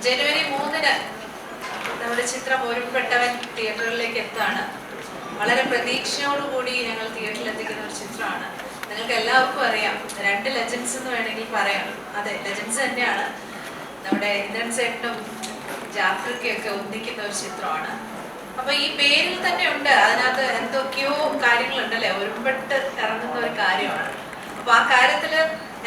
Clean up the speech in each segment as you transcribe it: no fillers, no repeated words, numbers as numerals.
ജനുവരി 3-ന് നമ്മുടെ ചിത്രം ഒരുപ്പെട്ടവൻ തിയേറ്ററുകളിലേക്ക് എത്താണ്. വളരെ പ്രതീക്ഷയോടുകൂടി ഞങ്ങൾ തിയേറ്ററിൽ എത്തിക്കുന്ന ഒരു ചിത്രമാണ്. നിങ്ങൾക്ക് എല്ലാവർക്കും അറിയാം, 2 ലെജൻസ് എന്ന് വേണമെങ്കിൽ പറയാം. അതെ, ലെജൻസ് തന്നെയാണ്. നമ്മുടെ ഇന്ദ്രൻ ചേട്ടനും ജാഫ്രിക്കൊക്കെ ഒന്നിക്കുന്ന ഒരു ചിത്രമാണ്. അപ്പൊ ഈ പേരിൽ തന്നെ ഉണ്ട്, അതിനകത്ത് എന്തൊക്കെയോ കാര്യങ്ങളുണ്ടല്ലേ, ഒരുപെട്ട് ഇറങ്ങുന്ന ഒരു കാര്യമാണ്. അപ്പൊ ആ കാര്യത്തില്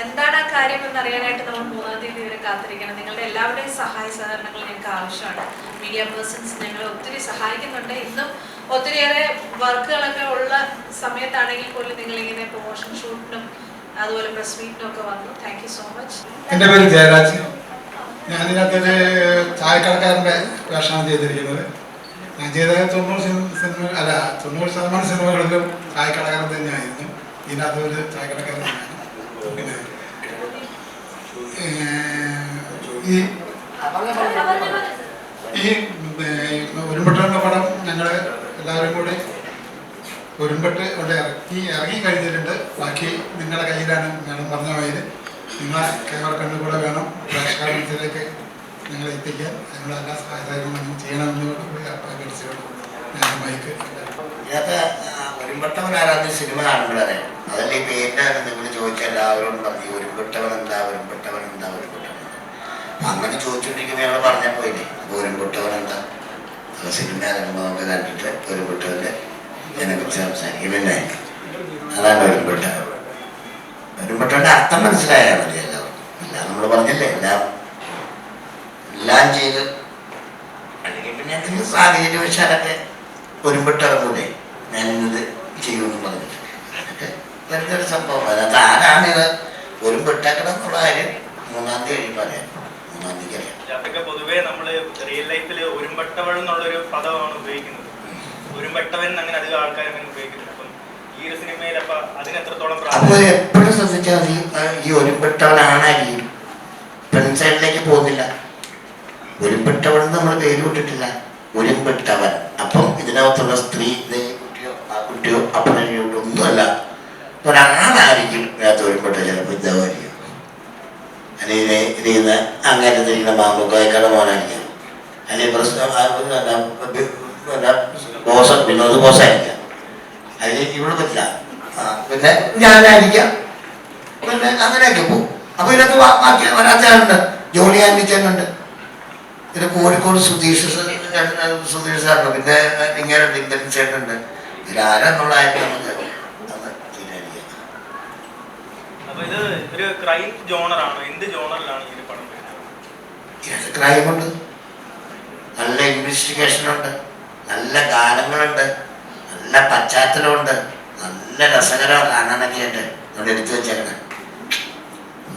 എന്താണ് ആ കാര്യം എന്നറിയാനായിട്ട് നമ്മൾ 3-ാം തീയതി വരെ കാത്തിരിക്കണം. നിങ്ങളുടെ എല്ലാവരുടെയും സഹായ സഹകരണങ്ങൾ ഞങ്ങൾക്ക് ആവശ്യമാണ്. മീഡിയ പേഴ്സൺസ് ഞങ്ങളെ ഒത്തിരി സഹായിക്കുന്നുണ്ട്. ഇന്നും ഒത്തിരിയേറെ വർക്കുകളൊക്കെ ഉള്ള സമയത്താണെങ്കിൽ പോലും നിങ്ങളിങ്ങനെ പ്രൊമോഷൻ ഷൂട്ടിനും അതുപോലെ പ്രസ് മീറ്റിനും ഒക്കെ വന്നു. Thank you so much. എൻ്റെ പേര് ജയരാജ്. ഞാനിതിനകത്തൊരു ചായക്കടക്കാരൻ്റെ വേഷമാണ് ചെയ്തിരിക്കുന്നത്. ഞാൻ ചെയ്ത 90% സിനിമകളിലും ചായക്കടക്കാരൻ തന്നെയായിരുന്നു. ഇതിനകത്ത് ഒരു ചായക്കടക്കാരൻ തന്നെയാണ്. പിന്നെ ഈ ഒരുമ്പെട്ടുള്ള പടം ഞങ്ങൾ എല്ലാവരും കൂടി ഒരുമ്പെട്ട് ഇവിടെ ഇറങ്ങി കഴിഞ്ഞിട്ടുണ്ട്. ബാക്കി നിങ്ങളുടെ കയ്യിലാണ്. വേണം പറഞ്ഞ വഴിയിൽ നിങ്ങളെ കേരള കണ്ണുകൂടെ വേണം പ്രേക്ഷക മനസ്സിലേക്ക് ഞങ്ങൾ എത്തിക്കാൻ. അതിനുള്ള എല്ലാ സഹായങ്ങളും ചെയ്യണമെന്ന് അപേക്ഷിച്ചുകൊണ്ട് ഞാൻ മൈക്ക് ഇതിനകത്ത് ഒരുമ്പെട്ടവൻ ആരാധന സിനിമ കാണുമ്പോഴേ അതല്ലേ ഈ പേരിൻ്റെ നിങ്ങൾ ചോദിച്ചാൽ എല്ലാവരോടും പറഞ്ഞു ഒരുമ്പെട്ടവൻ എന്താ, ഒരുമ്പെട്ടവൻ എന്താ, ഒരുമ്പെട്ടവൻ. അങ്ങനെ ചോദിച്ചുകൊണ്ടിരിക്കുമ്പോൾ ഞങ്ങൾ പറഞ്ഞാൽ പോയില്ലേ ഒരുമ്പെട്ടവൻ എന്താ. അപ്പോൾ സിനിമ ഇറങ്ങുമ്പോൾ നമുക്ക് കണ്ടിട്ട് ഒരുമ്പെട്ടവൻ്റെ ഇതിനെക്കുറിച്ച് സംസാരിക്കും. പിന്നെ അതാണ് ഒരുമ്പെട്ടവൻ. ഒരുമ്പെട്ടവൻ്റെ അർത്ഥം മനസ്സിലായാൽ മതി എല്ലാവർക്കും. എല്ലാം നമ്മൾ പറഞ്ഞില്ലേ, എല്ലാം ചെയ്ത് അല്ലെങ്കിൽ പിന്നെ എന്തെങ്കിലും സാഹചര്യവശാലൊക്കെ ഒരുമ്പെട്ടിറങ്ങൂലേ ഞാനിത് ചെയ്യുമെന്ന് പറഞ്ഞിട്ട് വെറുതെ ഒരു സംഭവം. അതിനകത്ത് ആരാണിത് ഒരുമ്പെട്ടേക്കണം എന്നുള്ള കാര്യം 3-ാം തീയതി കഴിയുമ്പോൾ അറിയാം. 3-ാം തീയതി അറിയാം. അതൊക്കെ പൊതുവേ നമ്മൾ റിയൽ ലൈഫിൽ ഒരുമ്പെട്ടവൻ എന്നുള്ളൊരു പദമാണ് ഉപയോഗിക്കുന്നത്. ഒരുമ്പെട്ടവൻ അങ്ങനെ അധികം ആൾക്കാർ അങ്ങനെ ഉപയോഗിക്കുന്നത്. അപ്പം ഈ ഒരു സിനിമയിൽ അപ്പൊ അതിനെത്രത്തോളം അപ്പോൾ എപ്പോഴും ശ്രദ്ധിച്ചാൽ മതി, ഈ ഒരുമ്പെട്ടവനാണെങ്കിൽ പെൺസൈഡിലേക്ക് പോകുന്നില്ല. ഒരുമ്പെട്ടവൻ നമ്മൾ പേര് വിട്ടിട്ടില്ല, ഒരുമ്പെട്ടവൻ. അപ്പം ഇതിനകത്തുള്ള സ്ത്രീ കുട്ടിയോ ആ കുട്ടിയോ അപ്പനോ ഒന്നുമല്ല, ഒരാളായിരിക്കും ഇതിനകത്ത് ഒരുമ്പെട്ട. ചിലപ്പോൾ ഇതായിരിക്കും, അല്ലെങ്കിൽ ഇതിന്ന് അങ്ങനെ തിരിക്കുന്ന മാമുക്കായ്ക്കാരുടെ മോനായിരിക്കാം, അല്ലെങ്കിൽ ബോസ് വിനോദ് ബോസായിരിക്കാം, അതിൽ ഇവിടെ പറ്റില്ല. പിന്നെ ഞാനായിരിക്കാം, പിന്നെ അങ്ങനെയൊക്കെ പോകും. അപ്പോൾ ഇതിനകത്ത് വരാത്ത ആളുണ്ട്, ജോണി ആൻഡിച്ചനുണ്ട്, പിന്നെ കോഴിക്കോട് സുധീഷ് സാറുണ്ട്, പിന്നെ ഇങ്ങനെ ഇന്ദ്രൻ ചേട്ടനുണ്ട്. ഇതിലാരെന്നുള്ള നമുക്ക് അത് തീരുമാനിക്കാം. ഇത് ക്രൈമുണ്ട്, നല്ല ഇൻവെസ്റ്റിഗേഷനുണ്ട്, നല്ല ഗാനങ്ങളുണ്ട്, നല്ല പശ്ചാത്തലമുണ്ട്, നല്ല രസകരമാണ് കാണാനൊക്കെ ആയിട്ട് നമ്മൾ എടുത്തു വെച്ചേക്കണം.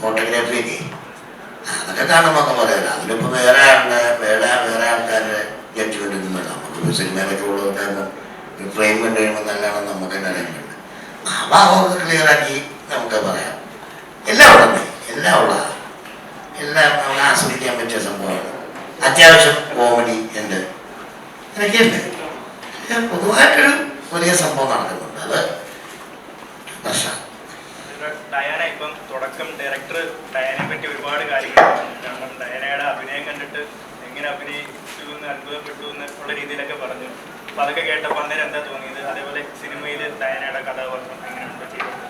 ഫോട്ടോഗ്രാഫിയൊക്കെ അതൊക്കെ കാണുമ്പോൾ പറയാം. അതിലിപ്പോൾ വേറെ ആൾക്കാരുടെ ജഡ്ജ്മെൻ്റ് ഒന്നും വേണം. നമുക്ക് സിനിമയിലൊക്കെ ഉള്ളവർക്കാകുമ്പോൾ ഫ്രെയിം കണ്ടു കഴിയുമ്പോൾ നല്ലതാണെന്ന് നമുക്ക് തന്നെ അറിയുന്നുണ്ട്. ആ ഭാഗമൊക്കെ ക്ലിയറാക്കി നമുക്ക് പറയാം. എല്ലാം ഉള്ളത്, എല്ലാം നമുക്ക് ആസ്വദിക്കാൻ പറ്റിയ സംഭവമാണ്. അത്യാവശ്യം കോമഡി ഉണ്ട്, ഇതൊക്കെയുണ്ട്. പൊതുവായിട്ടൊരു വലിയ സംഭവം നടക്കുന്നുണ്ട്. അത് പ്രശ്നം. ഡയാന ഇപ്പം തുടക്കം ഡയറക്ടർ ഡയാനയെ പറ്റി ഒരുപാട് കാര്യങ്ങൾ പറഞ്ഞു. കാരണം ഡയാനയുടെ അഭിനയം കണ്ടിട്ട് എങ്ങനെ അഭിനയിച്ചു എന്ന് അത്ഭുതപ്പെട്ടു എന്നുള്ള രീതിയിലൊക്കെ പറഞ്ഞു. അപ്പൊ അതൊക്കെ കേട്ടപ്പോൾ അന്നേരം എന്താ തോന്നിയത്? അതേപോലെ സിനിമയിൽ ഡയാനയുടെ കഥാപാത്രം എങ്ങനെയുണ്ട് ചെയ്തത്?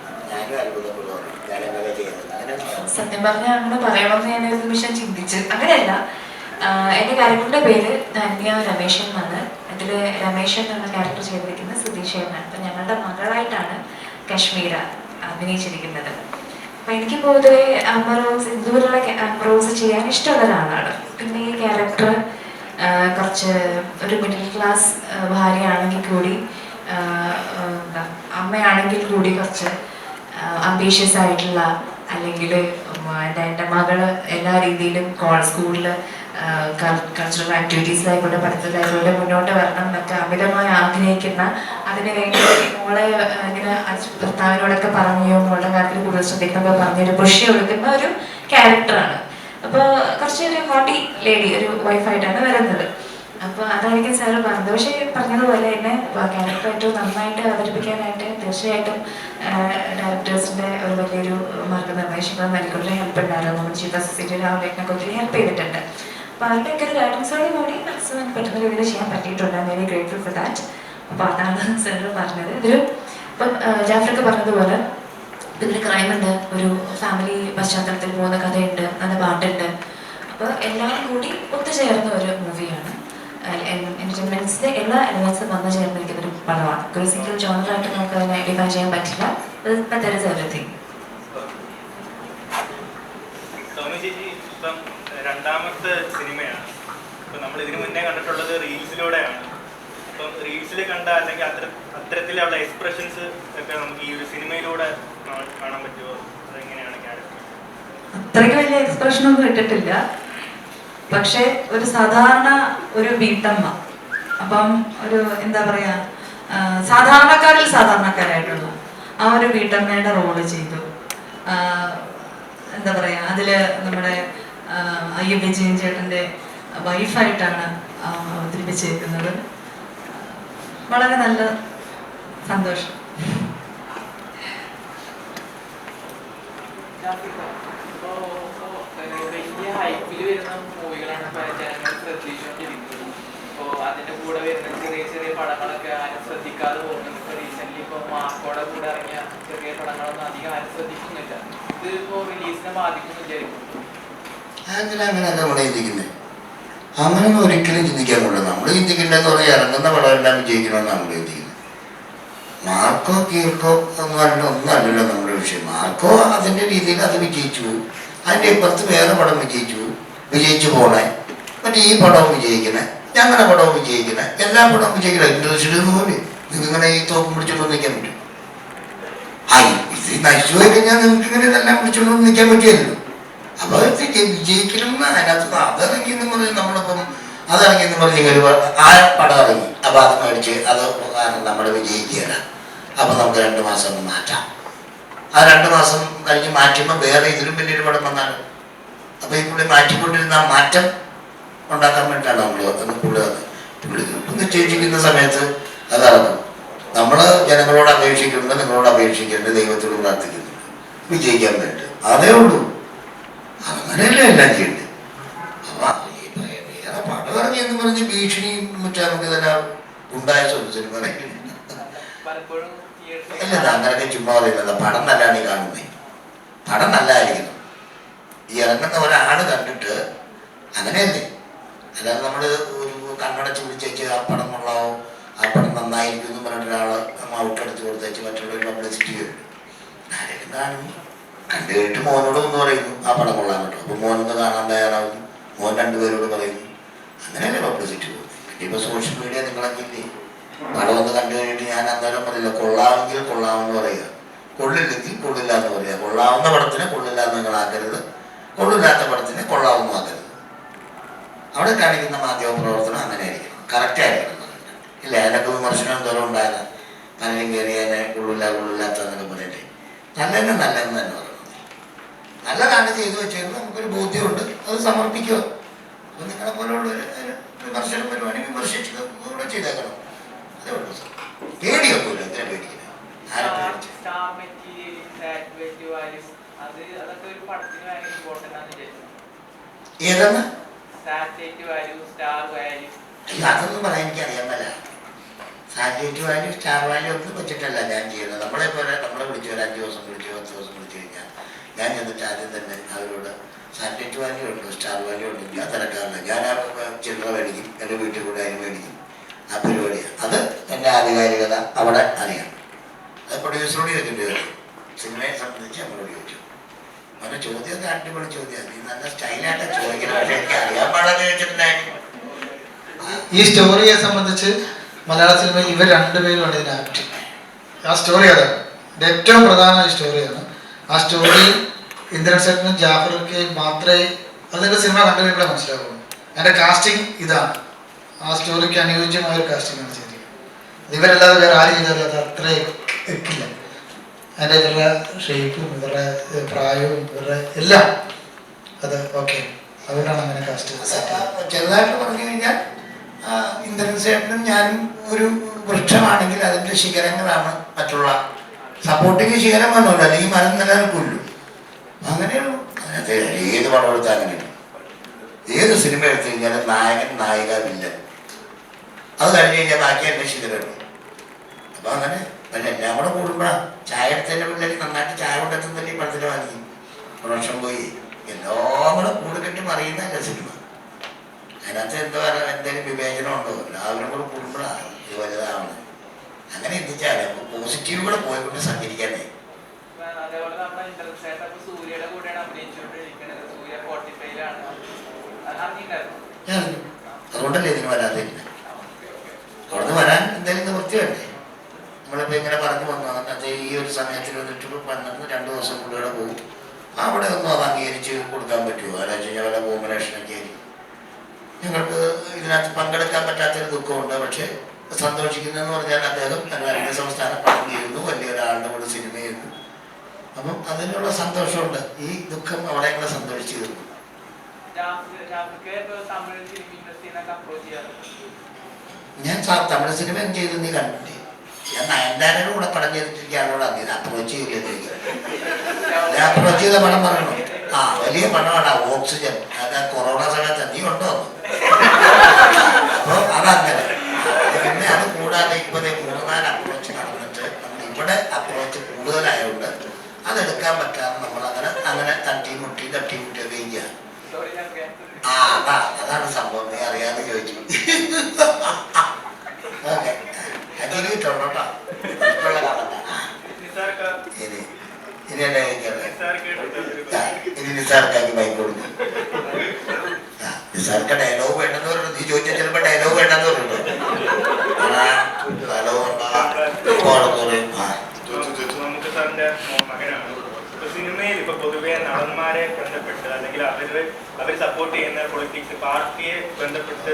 സത്യം പറഞ്ഞാൽ അങ്ങനെ പറയണമെന്ന് ഞാൻ ഒരു നിമിഷം ചിന്തിച്ച്. അങ്ങനെയല്ല, എൻ്റെ ക്യാരക്ടറിന്റെ പേര് ധന്യ രമേശൻ എന്നാണ്. ഇതിൽ രമേശൻ എന്നുള്ള ക്യാരക്ടർ ചെയ്തിരിക്കുന്നത് സുധീഷേനാണ്. അപ്പം ഞങ്ങളുടെ മകളായിട്ടാണ് കശ്മീര അഭിനയിച്ചിരിക്കുന്നത്. അപ്പം എനിക്ക് പൊതുവെ അമറോസ് ഇതുപോലുള്ള അമറോസ് ചെയ്യാൻ ഇഷ്ടമുള്ള ഒരാളാണ്. പിന്നെ ഈ ക്യാരക്ടർ കുറച്ച് ഒരു മിഡിൽ ക്ലാസ് ഭാര്യയാണെങ്കിൽ കൂടി, അമ്മയാണെങ്കിൽ കൂടി കുറച്ച് അംബീഷ്യസ് ആയിട്ടുള്ള, അല്ലെങ്കിൽ എൻ്റെ മകള് എല്ലാ രീതിയിലും സ്കൂളിൽ കൾച്ചറൽ ആക്ടിവിറ്റീസിലായിക്കോട്ടെ പഠിത്തത്തിലായിക്കോട്ടെ മുന്നോട്ട് വരണം എന്നൊക്കെ അമിതമായി ആഗ്രഹിക്കുന്ന, അതിന് വേണ്ടി മോളെ ഇങ്ങനെ ഭർത്താവിനോടൊക്കെ പറഞ്ഞു മോളുടെ കാര്യത്തിൽ കൂടുതൽ ശ്രദ്ധിക്കുമ്പോൾ പറഞ്ഞൊരു പുഷ് കൊടുക്കുന്ന ഒരു ക്യാരക്ടറാണ്. അപ്പോൾ കുറച്ചൊരു ഹോട്ടി ലേഡി, ഒരു വൈഫായിട്ടാണ് വരുന്നത്. അപ്പോൾ അതായിരിക്കും സാറ് പറഞ്ഞത്. പക്ഷേ പറഞ്ഞതുപോലെ തന്നെ ക്യാരക്ടർ ഏറ്റവും നന്നായിട്ട് അവതരിപ്പിക്കാനായിട്ട് തീർച്ചയായിട്ടും ഡയറക്ടേഴ്സിൻ്റെ ഒരു വലിയൊരു മാർഗനിർദ്ദേശങ്ങൾ നൽകുന്ന ഹെൽപ്പ് ഉണ്ടായിരുന്നു. നമ്മുടെ ചീഫ് അസിസ്റ്റന്റ് രാഹുലേട്ടനൊക്കെ ഒത്തിരി ഹെൽപ്പ് ചെയ്തിട്ടുണ്ട്. അപ്പോൾ അവരുടെയൊക്കെ ഒരു ഗൈഡൻസോടെ കൂടി മാക്സിമം പറ്റുന്ന രീതിയിൽ ചെയ്യാൻ പറ്റിയിട്ടുണ്ട്. I very grateful for that. അപ്പോൾ അതാണ് സെൻറ്റർ പറഞ്ഞത്. ഇതൊരു ഇപ്പം ജാഫ്രൊക്കെ പറഞ്ഞതുപോലെ ഇതിൽ ക്രൈമുണ്ട്, ഒരു ഫാമിലി പശ്ചാത്തലത്തിൽ പോകുന്ന കഥയുണ്ട്, നല്ല പാട്ടുണ്ട്. അപ്പോൾ എല്ലാം കൂടി ഒത്തുചേർന്ന ഒരു മൂവിയാണ്. എൻ്റർടൈൻമെൻറ്റ്സിൻ്റെ എല്ലാ എലമെൻസും വന്നു ചേർന്നിരിക്കുന്നൊരു പടമാണ്. ഒരു സിംഗിൾ ജോണറായിട്ട് നമുക്ക് അതിനെ ഐഡൻറ്റിഫൈ ചെയ്യാൻ പറ്റില്ല. That is everything. സൗമ്യ ചേച്ചി ഇപ്പം രണ്ടാമത്തെ സിനിമയാണ്. ഇപ്പം നമ്മൾ ഇതിനു മുന്നേ കണ്ടിട്ടുള്ളത് റീൽസിലൂടെയാണ്. അപ്പം റീൽസിൽ കണ്ട അല്ലെങ്കിൽ അത്തരത്തിലുള്ള എക്സ്പ്രഷൻസ് ഒക്കെ നമുക്ക് ഈ ഒരു സിനിമയിലൂടെ കാണാൻ പറ്റുമോ? അതെങ്ങനെയാണ് ക്യാരക്ടർ? അത്രയ്ക്ക് വലിയ എക്സ്പ്രഷനൊന്നും ഇട്ടിട്ടില്ല. പക്ഷെ ഒരു സാധാരണ ഒരു വീട്ടമ്മ, അപ്പം ഒരു എന്താ പറയാ, സാധാരണക്കാരിൽ സാധാരണക്കാരായിട്ടുള്ള ആ ഒരു വീട്ടമ്മയുടെ റോള് ചെയ്തു. എന്താ പറയാ, അതില് നമ്മുടെ അയ്യ വിജയൻ ചേട്ടൻ്റെ വൈഫായിട്ടാണ് അവതരിപ്പിച്ചേക്കുന്നത്. വളരെ നല്ല സന്തോഷം. വലിയ ഹൈപ്പിൽ വരുന്ന മൂവികളാണ് ജനങ്ങൾ ശ്രദ്ധിച്ചുകൊണ്ടിരിക്കുന്നത്. ഇപ്പോൾ അതിൻ്റെ കൂടെ വരുന്ന ചെറിയ ചെറിയ പടങ്ങളൊക്കെ ആരും ശ്രദ്ധിക്കാതെ പോകുന്നുണ്ട്. ഇപ്പോൾ റീസെൻ്റ്ലി ഇപ്പോൾ മാർക്കോടെ കൂടെ ഇറങ്ങിയ ചെറിയ പടങ്ങളൊന്നും അധികം ആരും ശ്രദ്ധിക്കുന്നില്ല. ഇത് ഇപ്പോൾ റിലീസിനെ ബാധിക്കുന്നു വിചാരിക്കും. അങ്ങനെയൊക്കെ നമ്മൾ ചിന്തിക്കുന്നത് അങ്ങനെയൊന്നും ഒരിക്കലും ചിന്തിക്കാൻ കൊള്ളില്ല. നമ്മൾ ചിന്തിക്കേണ്ടതെന്ന് പറഞ്ഞാൽ ഇറങ്ങുന്ന പടമെല്ലാം വിജയിക്കണമെന്ന് നമ്മൾ ചിന്തിക്കുന്നത്. മാർക്കോ കീർക്കോ ഒന്നല്ലല്ലോ നമ്മുടെ വിഷയം. മാർക്കോ അതിൻ്റെ രീതിയിൽ അത് വിജയിച്ചു, അതിൻ്റെ ഇപ്പുറത്ത് വേറെ പടം വിജയിച്ചു പോണേ, മറ്റേ ഈ പടവും വിജയിക്കണേ, ഞങ്ങളുടെ പടവും വിജയിക്കണേ, എല്ലാ പടവും വിജയിക്കണേ. ഇൻഡസ്ട്രിയിൽ പോലെ നിങ്ങളിങ്ങനെ ഈ തോക്കും പിടിച്ചോണ്ട് നിൽക്കാൻ പറ്റും? ഇത് നശിച്ചു പോയി കഴിഞ്ഞാൽ നിങ്ങൾക്ക് ഇങ്ങനെ ഇതെല്ലാം പിടിച്ചോണ്ട് നിൽക്കാൻ പറ്റുമല്ലോ. അപ്പോൾ വിജയിക്കണം അതിനകത്ത് അതിറങ്ങിയെന്ന് പറഞ്ഞ് നമ്മളിപ്പം അതിറങ്ങിയെന്ന് പറഞ്ഞ് ആ പടം ഇറങ്ങി, അപ്പോൾ അത് മേടിച്ച് അത് നമ്മൾ വിജയിക്കുകയല്ല. അപ്പോൾ നമുക്ക് 2 മാസം ഒന്ന് മാറ്റാം. ആ 2 മാസം കഴിഞ്ഞ് മാറ്റുമ്പോൾ വേറെ ഇതിലും വലിയൊരു പടം വന്നാണ്. അപ്പോൾ ഈ പുള്ളി മാറ്റിക്കൊണ്ടിരുന്ന ആ മാറ്റം ഉണ്ടാക്കാൻ വേണ്ടിയിട്ടാണ് നമ്മൾ പുള്ളി നിശ്ചയിച്ചിരിക്കുന്ന സമയത്ത് അതിറങ്ങും. നമ്മൾ ജനങ്ങളോട് അപേക്ഷിക്കുന്നുണ്ട്, നിങ്ങളോട് അപേക്ഷിക്കേണ്ടത്, ദൈവത്തോട് പ്രാർത്ഥിക്കുന്നുണ്ട് വിജയിക്കാൻ വേണ്ടി. അതേ ഉള്ളൂ. അങ്ങനെയല്ലേ എല്ലാം ചെയ്യേണ്ടത്. അപ്പം വേറെ പടം ഇറങ്ങി എന്ന് പറഞ്ഞ് ഭീഷണിയും മറ്റേ നമുക്ക് ഇതെല്ലാം ഉണ്ടായ സിനിമ പലപ്പോഴും അല്ല, അങ്ങനെയൊക്കെ ചുമ്മാ പറയുന്നത്. പടം നല്ലതാണ് ഈ കാണുന്നത്. പടം നല്ലതായിരിക്കണം. ഈ ഇറങ്ങുന്ന ഒരാൾ കണ്ടിട്ട് അങ്ങനെയല്ലേ. അല്ലാതെ നമ്മൾ ഒരു കണ്ണടച്ച് പിടിച്ചേച്ച് ആ പടം കൊള്ളാവോ, ആ പടം നന്നായിരിക്കും എന്ന് പറഞ്ഞിട്ട് ഒരാൾ ഔട്ടടിച്ച് കൊടുത്തേച്ച് മറ്റുള്ളവർ പബ്ലിസിറ്റി ചെയ്യും. ആരെങ്കിലും കാണുന്നു, കണ്ടു കഴിഞ്ഞിട്ട് മോനോട് ഒന്ന് പറയുന്നു ആ പടം കൊള്ളാൻ പറ്റും. അപ്പോൾ മോനൊന്ന് കാണാൻ തയ്യാറാവുന്നു, മോൻ 2 പേരോട് പറയുന്നു. അങ്ങനെയല്ലേ പബ്ലിസിറ്റി പോകുന്നത്. ഇപ്പോൾ സോഷ്യൽ മീഡിയ നിങ്ങളെങ്കിലേ പടം ഒന്ന് കണ്ടു കഴിഞ്ഞിട്ട് ഞാൻ അന്നേരം പറയില്ല, കൊള്ളാമെങ്കിൽ കൊള്ളാമെന്ന് പറയുക, കൊള്ളില്ലെങ്കിൽ കൊള്ളില്ല എന്ന് പറയുക. കൊള്ളാവുന്ന പടത്തിനെ കൊള്ളില്ല എന്ന് നിങ്ങളാക്കരുത്, കൊള്ളില്ലാത്ത പടത്തിനെ കൊള്ളാവുന്നതാക്കരുത്. അവിടെ കാണിക്കുന്ന മാധ്യമ പ്രവർത്തനം അങ്ങനെ ആയിരിക്കണം, കറക്റ്റായിരിക്കണം. ഇല്ല, അതിനൊക്കെ വിമർശനം എന്തോരം ഉണ്ടായതാണ്. പലരും കയറി അതിനെ കൊള്ളില്ലാത്തതെന്നൊക്കെ പറയട്ടെ. നല്ലതെന്ന് തന്നെ പറയുന്നത്. നല്ലതാണ് ചെയ്തു വെച്ചതെന്ന് നമുക്കൊരു ബോധ്യമുണ്ട്, അത് സമർപ്പിക്കുക. അപ്പോൾ നിങ്ങളെ പോലുള്ളൊരു വിമർശനം വരുവാണെങ്കിൽ വിമർശിച്ചത് കൂടെ ചെയ്തേക്കണം. അതേ ഉള്ളൂ. പേടിയൊന്നുമില്ല. എന്തിനാ പേടിക്കുന്നത്? ആരെ പേടിച്ചു? ഏതെന്ന് അതൊന്നും പറയാൻ എനിക്കറിയാൻ പറ്റില്ല. സാറ്റലൈറ്റ് വാല്യൂ സ്റ്റാർ വാല്യൂ ഒന്നും വെച്ചിട്ടല്ല ഞാൻ ചെയ്യുന്നത്. നമ്മളെ വിളിച്ചു ഒരു 5 ദിവസം വിളിച്ചു 10 ദിവസം വിളിച്ചു കഴിഞ്ഞാൽ ഞാൻ ചെന്നിട്ട് ആദ്യം തന്നെ അവരോട് സാറ്റലൈറ്റ് വാല്യൂ ഉണ്ടോ സ്റ്റാർ വാല്യൂ ഉണ്ടോ ഞാൻ തിരക്കാറില്ല. ഞാൻ ആ ചില്ലറ മേടിക്കും, എൻ്റെ വീട്ടിൽ കൂടെ അതിന് മേടിക്കും. ആ പരിപാടിയാണ്. അത് എൻ്റെ ആധികാരികത അവിടെ അറിയാം. അത് പ്രൊഡ്യൂസറോട് ചോദിക്കേണ്ടി വരും. സിനിമയെ സംബന്ധിച്ച് നമ്മളോട് ചോദിച്ചു. അവരുടെ ചോദ്യമൊക്കെ അടിപൊളി ചോദ്യമാണ്. നീ നല്ല സ്റ്റൈലായിട്ട് ചോദിക്കണം. പക്ഷേ എനിക്ക് അറിയാൻ പാടാതെ ചോദിച്ചിട്ടുണ്ടായിരുന്നു. ഈ സ്റ്റോറിയെ സംബന്ധിച്ച് മലയാള സിനിമയിൽ ഇവർ 2 പേരുമാണ് ഇതിന് ആക്ട്. ആ സ്റ്റോറി അതാണ് ഏറ്റവും പ്രധാന സ്റ്റോറിയാണ്. ആ സ്റ്റോറി ഇന്ദ്രൻ സേട്ടനും ജാഫർക്കും മാത്രമേ അതിൻ്റെ സിനിമ കണ്ടു കഴിയുമ്പോൾ മനസ്സിലാവുള്ളൂ. എൻ്റെ കാസ്റ്റിംഗ് ഇതാണ്. ആ സ്റ്റോറിക്ക് അനുയോജ്യമായ ഒരു കാസ്റ്റിംഗാണ് ചെയ്തിരിക്കുന്നത്. ഇവരല്ലാതെ വേറെ ആരും ചെയ്താലും അത് അത്ര എത്തില്ല. അതിൻ്റെ ഇവരുടെ ഷേപ്പും ഇവരുടെ പ്രായവും ഇവരുടെ എല്ലാം അത് ഓക്കെ. അതുകൊണ്ടാണ് അങ്ങനെ കാസ്റ്റ് ചെറുതായിട്ട് പറഞ്ഞു കഴിഞ്ഞാൽ ഇന്ദ്രൻ സേട്ടനും ഞാനും ഒരു വൃക്ഷമാണെങ്കിൽ അതിൻ്റെ ശിഖരങ്ങളാണ് മറ്റുള്ള സപ്പോർട്ടിങ് ശിഖരം വന്നോളൂ, അല്ലെങ്കിൽ മരം നിലനിൽക്കുള്ളൂ. അങ്ങനെയുള്ളൂ. അതിനകത്ത് ഏത് പടം എടുത്താൽ അങ്ങനെയുള്ളൂ. ഏത് സിനിമ എടുത്തു കഴിഞ്ഞാലും നായകൻ, നായിക, വില്ലൻ, അത് കഴിഞ്ഞ് കഴിഞ്ഞാൽ ബാക്കി അന്വേഷിക്കലുണ്ട്. അപ്പോൾ അങ്ങനെ പിന്നെ എല്ലാം കൂടെ കൂടുമ്പോഴാണ് ചായ എടുത്തതിൻ്റെ പിള്ളേർ നന്നായിട്ട് ചായ കൊണ്ടെത്തുന്നല്ലേ ഈ പടത്തിൽ വാങ്ങി പ്രൊഡക്ഷൻ പോയി എല്ലാം കൂടെ കൂടെ കെട്ടി മറിയുന്നതല്ല സിനിമ. അതിനകത്ത് എന്താ പറയുക, എന്തെങ്കിലും വിവേചനം ഉണ്ടോ? എല്ലാവരും കൂടെ കൂടുമ്പോഴാണ് ഇത് വലുതാവുന്നത്. അങ്ങനെ എന്തിച്ചാൽ പോസിറ്റീവ് കൂടെ പോയിക്കൊണ്ട് സഞ്ചരിക്കാനേ. അതേപോലെ നമ്മുടെ ഇന്റർസേട്ട സൂര്യയുടെ കൂടെയാണ് അഭിനയിച്ചുകൊണ്ടിരിക്കുന്നത്. സൂര്യ 45-ലാണ്. അറിഞ്ഞിട്ടുണ്ടായിരുന്നു? അതുകൊണ്ടല്ലേ ഇതിന് വരാതില്ല. അവിടുന്ന് വരാൻ എന്തെങ്കിലും നിവൃത്തി വേണ്ടേ? നമ്മളിപ്പോൾ ഇങ്ങനെ പറഞ്ഞു വന്നു അത് ഈ ഒരു സമയത്തിൽ വന്നിട്ട് വന്നിട്ട് 2 ദിവസം കൂടെ പോകും. അവിടെ ഒന്നും അത് അംഗീകരിച്ച് കൊടുക്കാൻ പറ്റുമോ? ആലോചിച്ച് കഴിഞ്ഞാൽ വല്ല കോമ്പിനേഷനൊക്കെ ആയിരിക്കും. ഞങ്ങൾക്ക് ഇതിനകത്ത് പങ്കെടുക്കാൻ പറ്റാത്തൊരു ദുഃഖമുണ്ട്. പക്ഷേ സന്തോഷിക്കുന്നതെന്ന് പറഞ്ഞാൽ അദ്ദേഹം അന്യ സംസ്ഥാന പണം ചെയ്യുന്നു, വലിയൊരാളുടെ കൂടെ സിനിമ ചെയ്യുന്നു. അപ്പം അതിനുള്ള സന്തോഷമുണ്ട്. ഈ ദുഃഖം അവിടെ ഞങ്ങളെ സന്തോഷിച്ചു തീർന്നു. ഞാൻ തമിഴ് സിനിമ ചെയ്തു, നീ കണ്ടിട്ട് ഞാൻ നയൻതാരയുടെ കൂടെ പടം ചെയ്തിട്ടിരിക്കാനോട് അതിന് അപ്രോച്ച് ചെയ്യില്ല. ഞാൻ അപ്രോച്ച് ചെയ്ത പടം പറയണോ? ആ വലിയ പടമാണ് ഓക്സിജൻ. അത് കൊറോണ സമയത്ത് നീ ഉണ്ടോ? അപ്പോൾ അതങ്ങനെ. പിന്നെ അത് കൂടാതെ ഇപ്പോൾ 3-4 അപ്രോച്ച് നടന്നിട്ട് ഇവിടെ അപ്രോച്ച് കൂടുതലായതുകൊണ്ട് അതെടുക്കാൻ പറ്റാതെ നമ്മളങ്ങനെ അങ്ങനെ തട്ടി മുട്ടി ഒക്കെ ചെയ്യുക. ആ അതാണ് സംഭവം. നീ അറിയാതെ ചോദിച്ചു. ഓക്കെ അതിന് കിട്ടുള്ളൂ കേട്ടോ. ഇനി എന്നെ ഇനി നിസാർക്കാക്കി ബൈക്ക് കൊടുക്കും. നിസാർക്ക് ഡയലോഗ് വേണ്ടെന്ന് പറഞ്ഞു. നീ ചോദിച്ചാൽ ചിലപ്പോൾ ഡയലോഗ് വേണ്ടെന്ന് പറഞ്ഞു. നമുക്ക് സാറിന്റെ മകനാണ്. സിനിമയിൽ ഇപ്പൊ പൊതുവെ നടന്മാരെ ബന്ധപ്പെട്ട് അല്ലെങ്കിൽ അവർ സപ്പോർട്ട് ചെയ്യുന്ന പൊളിറ്റിക്സ് പാർട്ടിയെ ബന്ധപ്പെട്ട്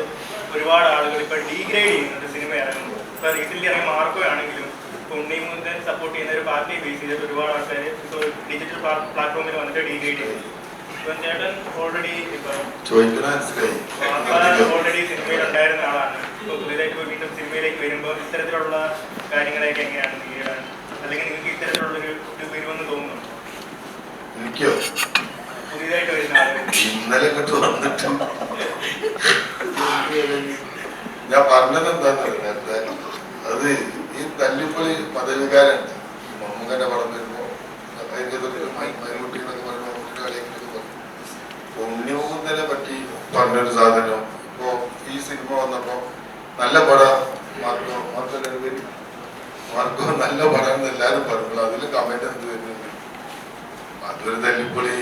ഒരുപാട് ആളുകൾ ഇപ്പൊ ഡീഗ്രേഡ് ചെയ്യുന്നുണ്ട് സിനിമ ഇറങ്ങുമ്പോൾ. ഇപ്പൊ റീസെന്റ് ഇറങ്ങിയ മാർക്കോ ആണെങ്കിലും ഇപ്പൊ ഉണ്ണിമുന്തൻ സപ്പോർട്ട് ചെയ്യുന്ന ഒരു പാർട്ടിയെ ബേസ് ചെയ്തിട്ട് ഒരുപാട് ആൾക്കാർ ഇപ്പൊ ഡിജിറ്റൽ പ്ലാറ്റ്ഫോമിൽ വന്നിട്ട് ഡീഗ്രേഡ് ചെയ്തു. ഇപ്പൊ ചേട്ടൻ ഓൾറെഡി ഓൾറെഡി സിനിമയിൽ ഉണ്ടായിരുന്ന ആളാണ്. ഇപ്പൊ പുതിയതായിട്ട് വീണ്ടും സിനിമയിലേക്ക് വരുമ്പോൾ ഇത്തരത്തിലുള്ള കാര്യങ്ങളെയൊക്കെ എങ്ങനെയാണ് നേരിടാൻ, അല്ലെങ്കിൽ നിങ്ങൾക്ക് ഇത്തരത്തിലുള്ളൊരു ഇത് വരുമെന്ന് തോന്നുന്നു? എനിക്കോ പുതിയതായിട്ട് വരുന്ന ആളുകൾ ഇന്നലെ ഇങ്ങോട്ട് വന്നിട്ട് ഞാൻ പറഞ്ഞത് എന്താന്ന് നേരത്തെ, അത് ഈ തല്ലിപ്പൊളി പദവികാരുണ്ട്. മമ്മൂക്കന്റെ പടം വരുമ്പോ മൈൻകുട്ടി എന്നൊക്കെ പറയുമ്പോൾ മമ്മൂട്ടിന്റെ കളിയൊക്കെ പറഞ്ഞു. ഉണ്ണിമുഖത്തിനെ പറ്റി പറഞ്ഞൊരു സാധനം ഇപ്പോ ഈ സിനിമ വന്നപ്പോ നല്ല പടം മാർക്കോ നല്ല പടം എന്ന് എല്ലാരും പറഞ്ഞു. അതിൽ കമന്റ് എന്ത് വരുന്നുണ്ട്? അതൊരു തല്ലിപ്പൊളി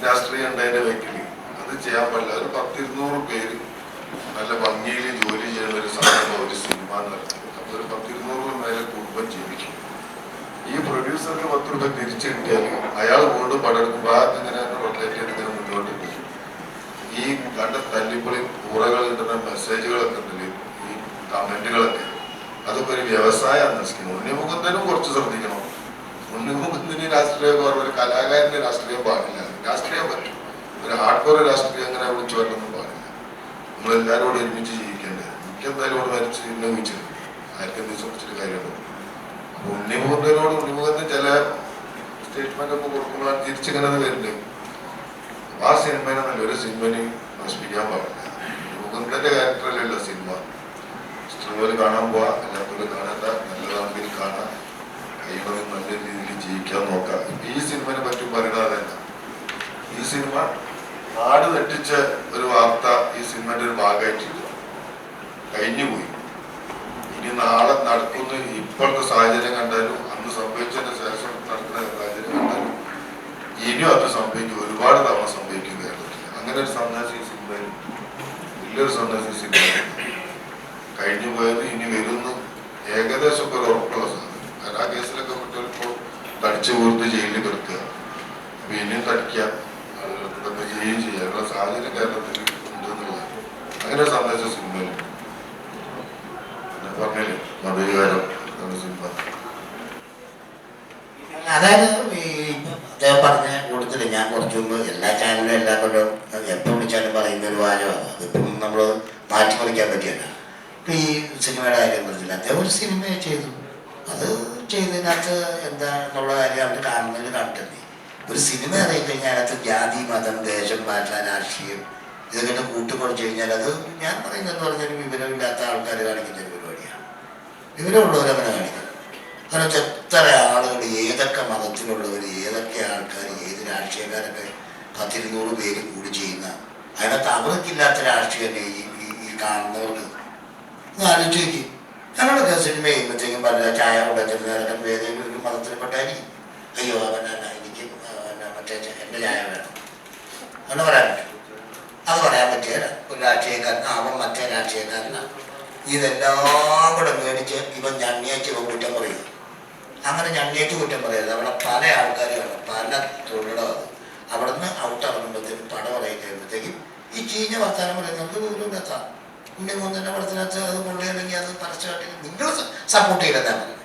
രാഷ്ട്രീയം ഉണ്ടായതിന്റെ വെക്കില് അത് ചെയ്യാൻ പാടില്ല. ഒരു 10-200 പേര് നല്ല ഭംഗിയിൽ ജോലി ചെയ്യുന്ന ഒരു സമയത്ത് ഒരു സിനിമ എന്ന് പറയുന്നത്. അപ്പൊ ഒരു 10-200 മേലെ കുടുംബം ജീവിക്കും. ഈ പ്രൊഡ്യൂസർക്ക് 10 രൂപ തിരിച്ചു കിട്ടിയാൽ അയാൾ കൊണ്ട് പടെടുക്കുമ്പോൾ ഇങ്ങനെ റൊട്ടേറ്റ് ചെയ്തിങ്ങനെ മുന്നോട്ട് പോകും. ഈ കണ്ട തല്ലിപ്പൊളി കൂറകൾ കിട്ടുന്ന മെസ്സേജുകളൊക്കെ ഉണ്ടല്ലേ, ഈ കമന്റുകളൊക്കെ, അതൊക്കെ ഒരു വ്യവസായം നശിക്കുന്നു. ഉണ്ണിമുഖത്തിനും കുറച്ച് ശ്രദ്ധിക്കണം. ഉണ്ണിമുഖത്തിന് രാഷ്ട്രീയം ഒരു കലാകാരന്റെ രാഷ്ട്രീയം പാടില്ല. രാഷ്ട്രീയം പറ്റും, ഒരു ഹാർഡ് കോർ രാഷ്ട്രീയം അങ്ങനെ വിളിച്ചു വരണമെന്നും പാടില്ല. നമ്മളെല്ലാവരും കൂടെ ഒരുമിച്ച് ജീവിക്കേണ്ടത്. എനിക്കെന്തായാലും ഇവിടെ മരിച്ച് ഉന്നയിച്ചിട്ടുണ്ട്. ആർക്കെന്ത് ചോദിച്ചിട്ട് കാര്യമുണ്ടോ? അപ്പൊ ഉണ്ണിമുഖത്തിന് ചില സ്റ്റേറ്റ്മെന്റ് ഒക്കെ കൊടുക്കുമ്പോഴാണ് തിരിച്ചിങ്ങനെ വരുന്നത്. ആ സിനിമനെ നല്ലൊരു സിനിമന് നശിപ്പിക്കാൻ പാടില്ല. ഉണ്ണിമുഖത്തിന്റെ ക്യാരക്ടറല്ലല്ലോ സിനിമ. ഇഷ്ടംപോലെ കാണാൻ പോവാ, എല്ലാത്തോലും കാണാത്ത, നല്ലതാണെങ്കിൽ കാണാം, കഴിയുന്നതും നല്ല രീതിയിൽ ജീവിക്കാൻ നോക്കാം. ഈ സിനിമനെ പറ്റി പറയുന്നത് ഈ സിനിമ നാട് തെറ്റിച്ച ഒരു വാർത്ത ഈ സിനിമയുടെ ഒരു ഭാഗമായിട്ടില്ല, കഴിഞ്ഞുപോയി. ഇനി നാളെ നടക്കുന്ന ഇപ്പോഴത്തെ സാഹചര്യം കണ്ടാലും അന്ന് സംഭവിച്ചതിന് ശേഷം നടക്കുന്ന സാഹചര്യം കണ്ടാലും ഇനിയും അത് സംഭവിക്കും. ഒരുപാട് തവണ സംഭവിക്കും കേരളത്തിൽ. അങ്ങനെ ഒരു സന്ദേശം ഈ സിനിമയിൽ, വലിയൊരു സന്ദേശം ഈ സിനിമയിൽ. കഴിഞ്ഞു പോയത് ഇനി വരുന്നു ഏകദേശം ഒക്കെ ഒരു ഉറപ്പുള്ള സാധനം. കാരണം ആ കേസിലൊക്കെ കുട്ടികളിപ്പോൾ തടിച്ചു കൂർത്ത് ജയിലിൽ കിടക്കുക. അപ്പൊ ഇനിയും തടിക്കുക, ചെയ്യുകയും ചെയ്യാനുള്ള സാഹചര്യം കേരളത്തിൽ ഉണ്ട് എന്നുള്ളത്. അങ്ങനെ ഒരു സന്ദേശം സിനിമയിലുണ്ട്. പറഞ്ഞില്ലേ മതവികാരം സിനിമ. അതായത് ഈ അദ്ദേഹം പറഞ്ഞ കൂട്ടത്തില് ഞാൻ കുറച്ചു മുമ്പ് എല്ലാ ചാനലും എല്ലാ കൊല്ലം എപ്പോൾ വിളിച്ചാലും പറയുന്ന ഒരു വാചകമാണ്. അതിപ്പം നമ്മൾ മാറ്റിമറിക്കാൻ പറ്റിയല്ല. ഇപ്പം ഈ സിനിമയുടെ കാര്യം പറഞ്ഞില്ല, അദ്ദേഹം ഒരു സിനിമ ചെയ്തു. അത് ചെയ്തതിനകത്ത് എന്താണെന്നുള്ള കാര്യം അവർ കാണുന്നതിൽ കണ്ടിട്ടുണ്ട്. ഒരു സിനിമ അറിയിക്കഴിഞ്ഞാൽ അതിനകത്ത് ജാതി, മതം, ദേശം, ഭാഷ, രാഷ്ട്രീയം ഇതൊക്കെ കൂട്ടിക്കൊടിച്ചു കഴിഞ്ഞാൽ അത് ഞാൻ പറയുന്നതെന്ന് പറഞ്ഞാൽ വിവരമില്ലാത്ത ആൾക്കാർ കാണിക്കുന്ന ഒരു പരിപാടിയാണ്. വിവരമുള്ളവരങ്ങനെ കാണിക്കണം. കാരണം എത്ര ആളുകൾ, ഏതൊക്കെ മതത്തിലുള്ളവർ, ഏതൊക്കെ ആൾക്കാർ, ഏത് രാഷ്ട്രീയക്കാരൊക്കെ 10-200 പേര് കൂടി ചെയ്യുന്ന, അതിനകത്ത് അവർക്കില്ലാത്ത രാഷ്ട്രീയം ഈ കാണുന്നവർക്ക് ഒന്ന് ആലോചിച്ച് വയ്ക്കും. ഞങ്ങളൊക്കെ സിനിമ ചെയ്യുമ്പോഴത്തേക്കും പല ചായ കൊണ്ടുവച്ചിരുന്നവരൊക്കെ ഏതെങ്കിലും ഒരു മതത്തിൽപ്പെട്ടായിരിക്കും. അയ്യോ അവനല്ല, എനിക്ക് മറ്റേ എൻ്റെ ചായ വേണം എന്ന് പറയാൻ പറ്റും. അത് പറയാൻ പറ്റിയല്ല. ഒരു രാഷ്ട്രീയക്കാരൻ അവൻ മറ്റേ രാഷ്ട്രീയക്കാരനാണ്. ഇതെല്ലാം കൂടെ മേടിച്ച് ഇവൻ ഞണ്ണിയേച്ച് ഇവൻ കുറ്റം പറയും. അങ്ങനെ ഞണ്ണിയേച്ച് കുറ്റം പറയരുത്. അവിടെ പല ആൾക്കാരുമാണ്, പല തൊഴിലും. അത് അവിടെ നിന്ന് ഔട്ട് ഇറങ്ങുമ്പോഴത്തേക്കും പടം പറയി കഴിയുമ്പോഴത്തേക്കും ഈ ചീഞ്ഞ വർത്താനം പറയുന്നത് നമുക്ക് ദൂരമില്ലാത്ത ഉണ്ണിമൂന്നിൻ്റെ പടത്തിനകത്ത് അത് കൊണ്ടുവരണമെങ്കിൽ അത് പരസ്യമായിട്ട് നിങ്ങൾ സപ്പോർട്ട് ചെയ്യലെന്നാണ് പറഞ്ഞത്.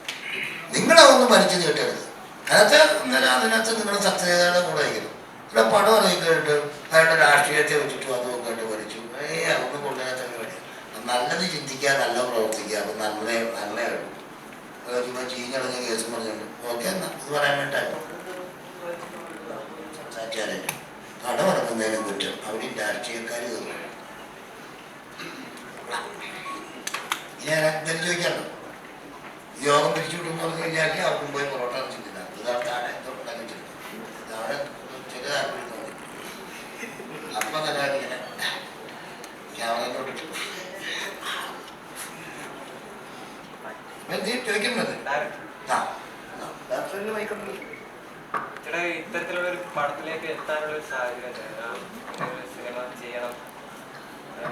നിങ്ങളതൊന്നും വലിച്ചു നീട്ടരുത്. അതിനകത്ത് നിങ്ങൾ സത്യതയുടെ കൂടെ വയ്ക്കണം. ഇവിടെ പടം അറിയിക്കിട്ട് അയാളുടെ രാഷ്ട്രീയത്തെ വെച്ചിട്ടും അതും കണ്ട് പഠിച്ചു അതൊന്നും കൊണ്ടുവരാത്ത പരിപാടി. നല്ലത് ചിന്തിക്കുക, നല്ല പ്രവർത്തിക്കുക. അപ്പം നല്ലതായിരുന്നു. ചുമ്മാ ചീഞ്ഞടഞ്ഞ കേസ് പറഞ്ഞുണ്ട്. ഓക്കെ എന്നാ ഇത് പറയാൻ വേണ്ടായിരുന്നു. സംസാരിച്ചാലും പടം ഇറക്കുന്നതിനും കുറ്റം അവിടെ രാഷ്ട്രീയക്കാർ തോന്നുന്നു. ഞാൻ എന്തായാലും ചോദിക്കാമല്ലോ, യോഗം പിരിച്ചു വിട്ടെന്ന് പറഞ്ഞു കഴിഞ്ഞാൽ അവർക്കും പോയി പൊറോട്ട ചിന്തില്ല. ഇതാണ് താഴെ ഉണ്ടാക്കി ചിന്തിക്കുന്നത്. അവിടെ ചില താല്പര്യം തോന്നി. അപ്പം തന്നെ ഇങ്ങനെ ക്യാമറയിലോട്ട് ചോദിക്കുന്നത് ചേട്ടാ, ഇത്തരത്തിലുള്ള ഒരു പടത്തിലേക്ക് എത്താനുള്ള ഒരു സാഹചര്യം സിനിമ ചെയ്യണം,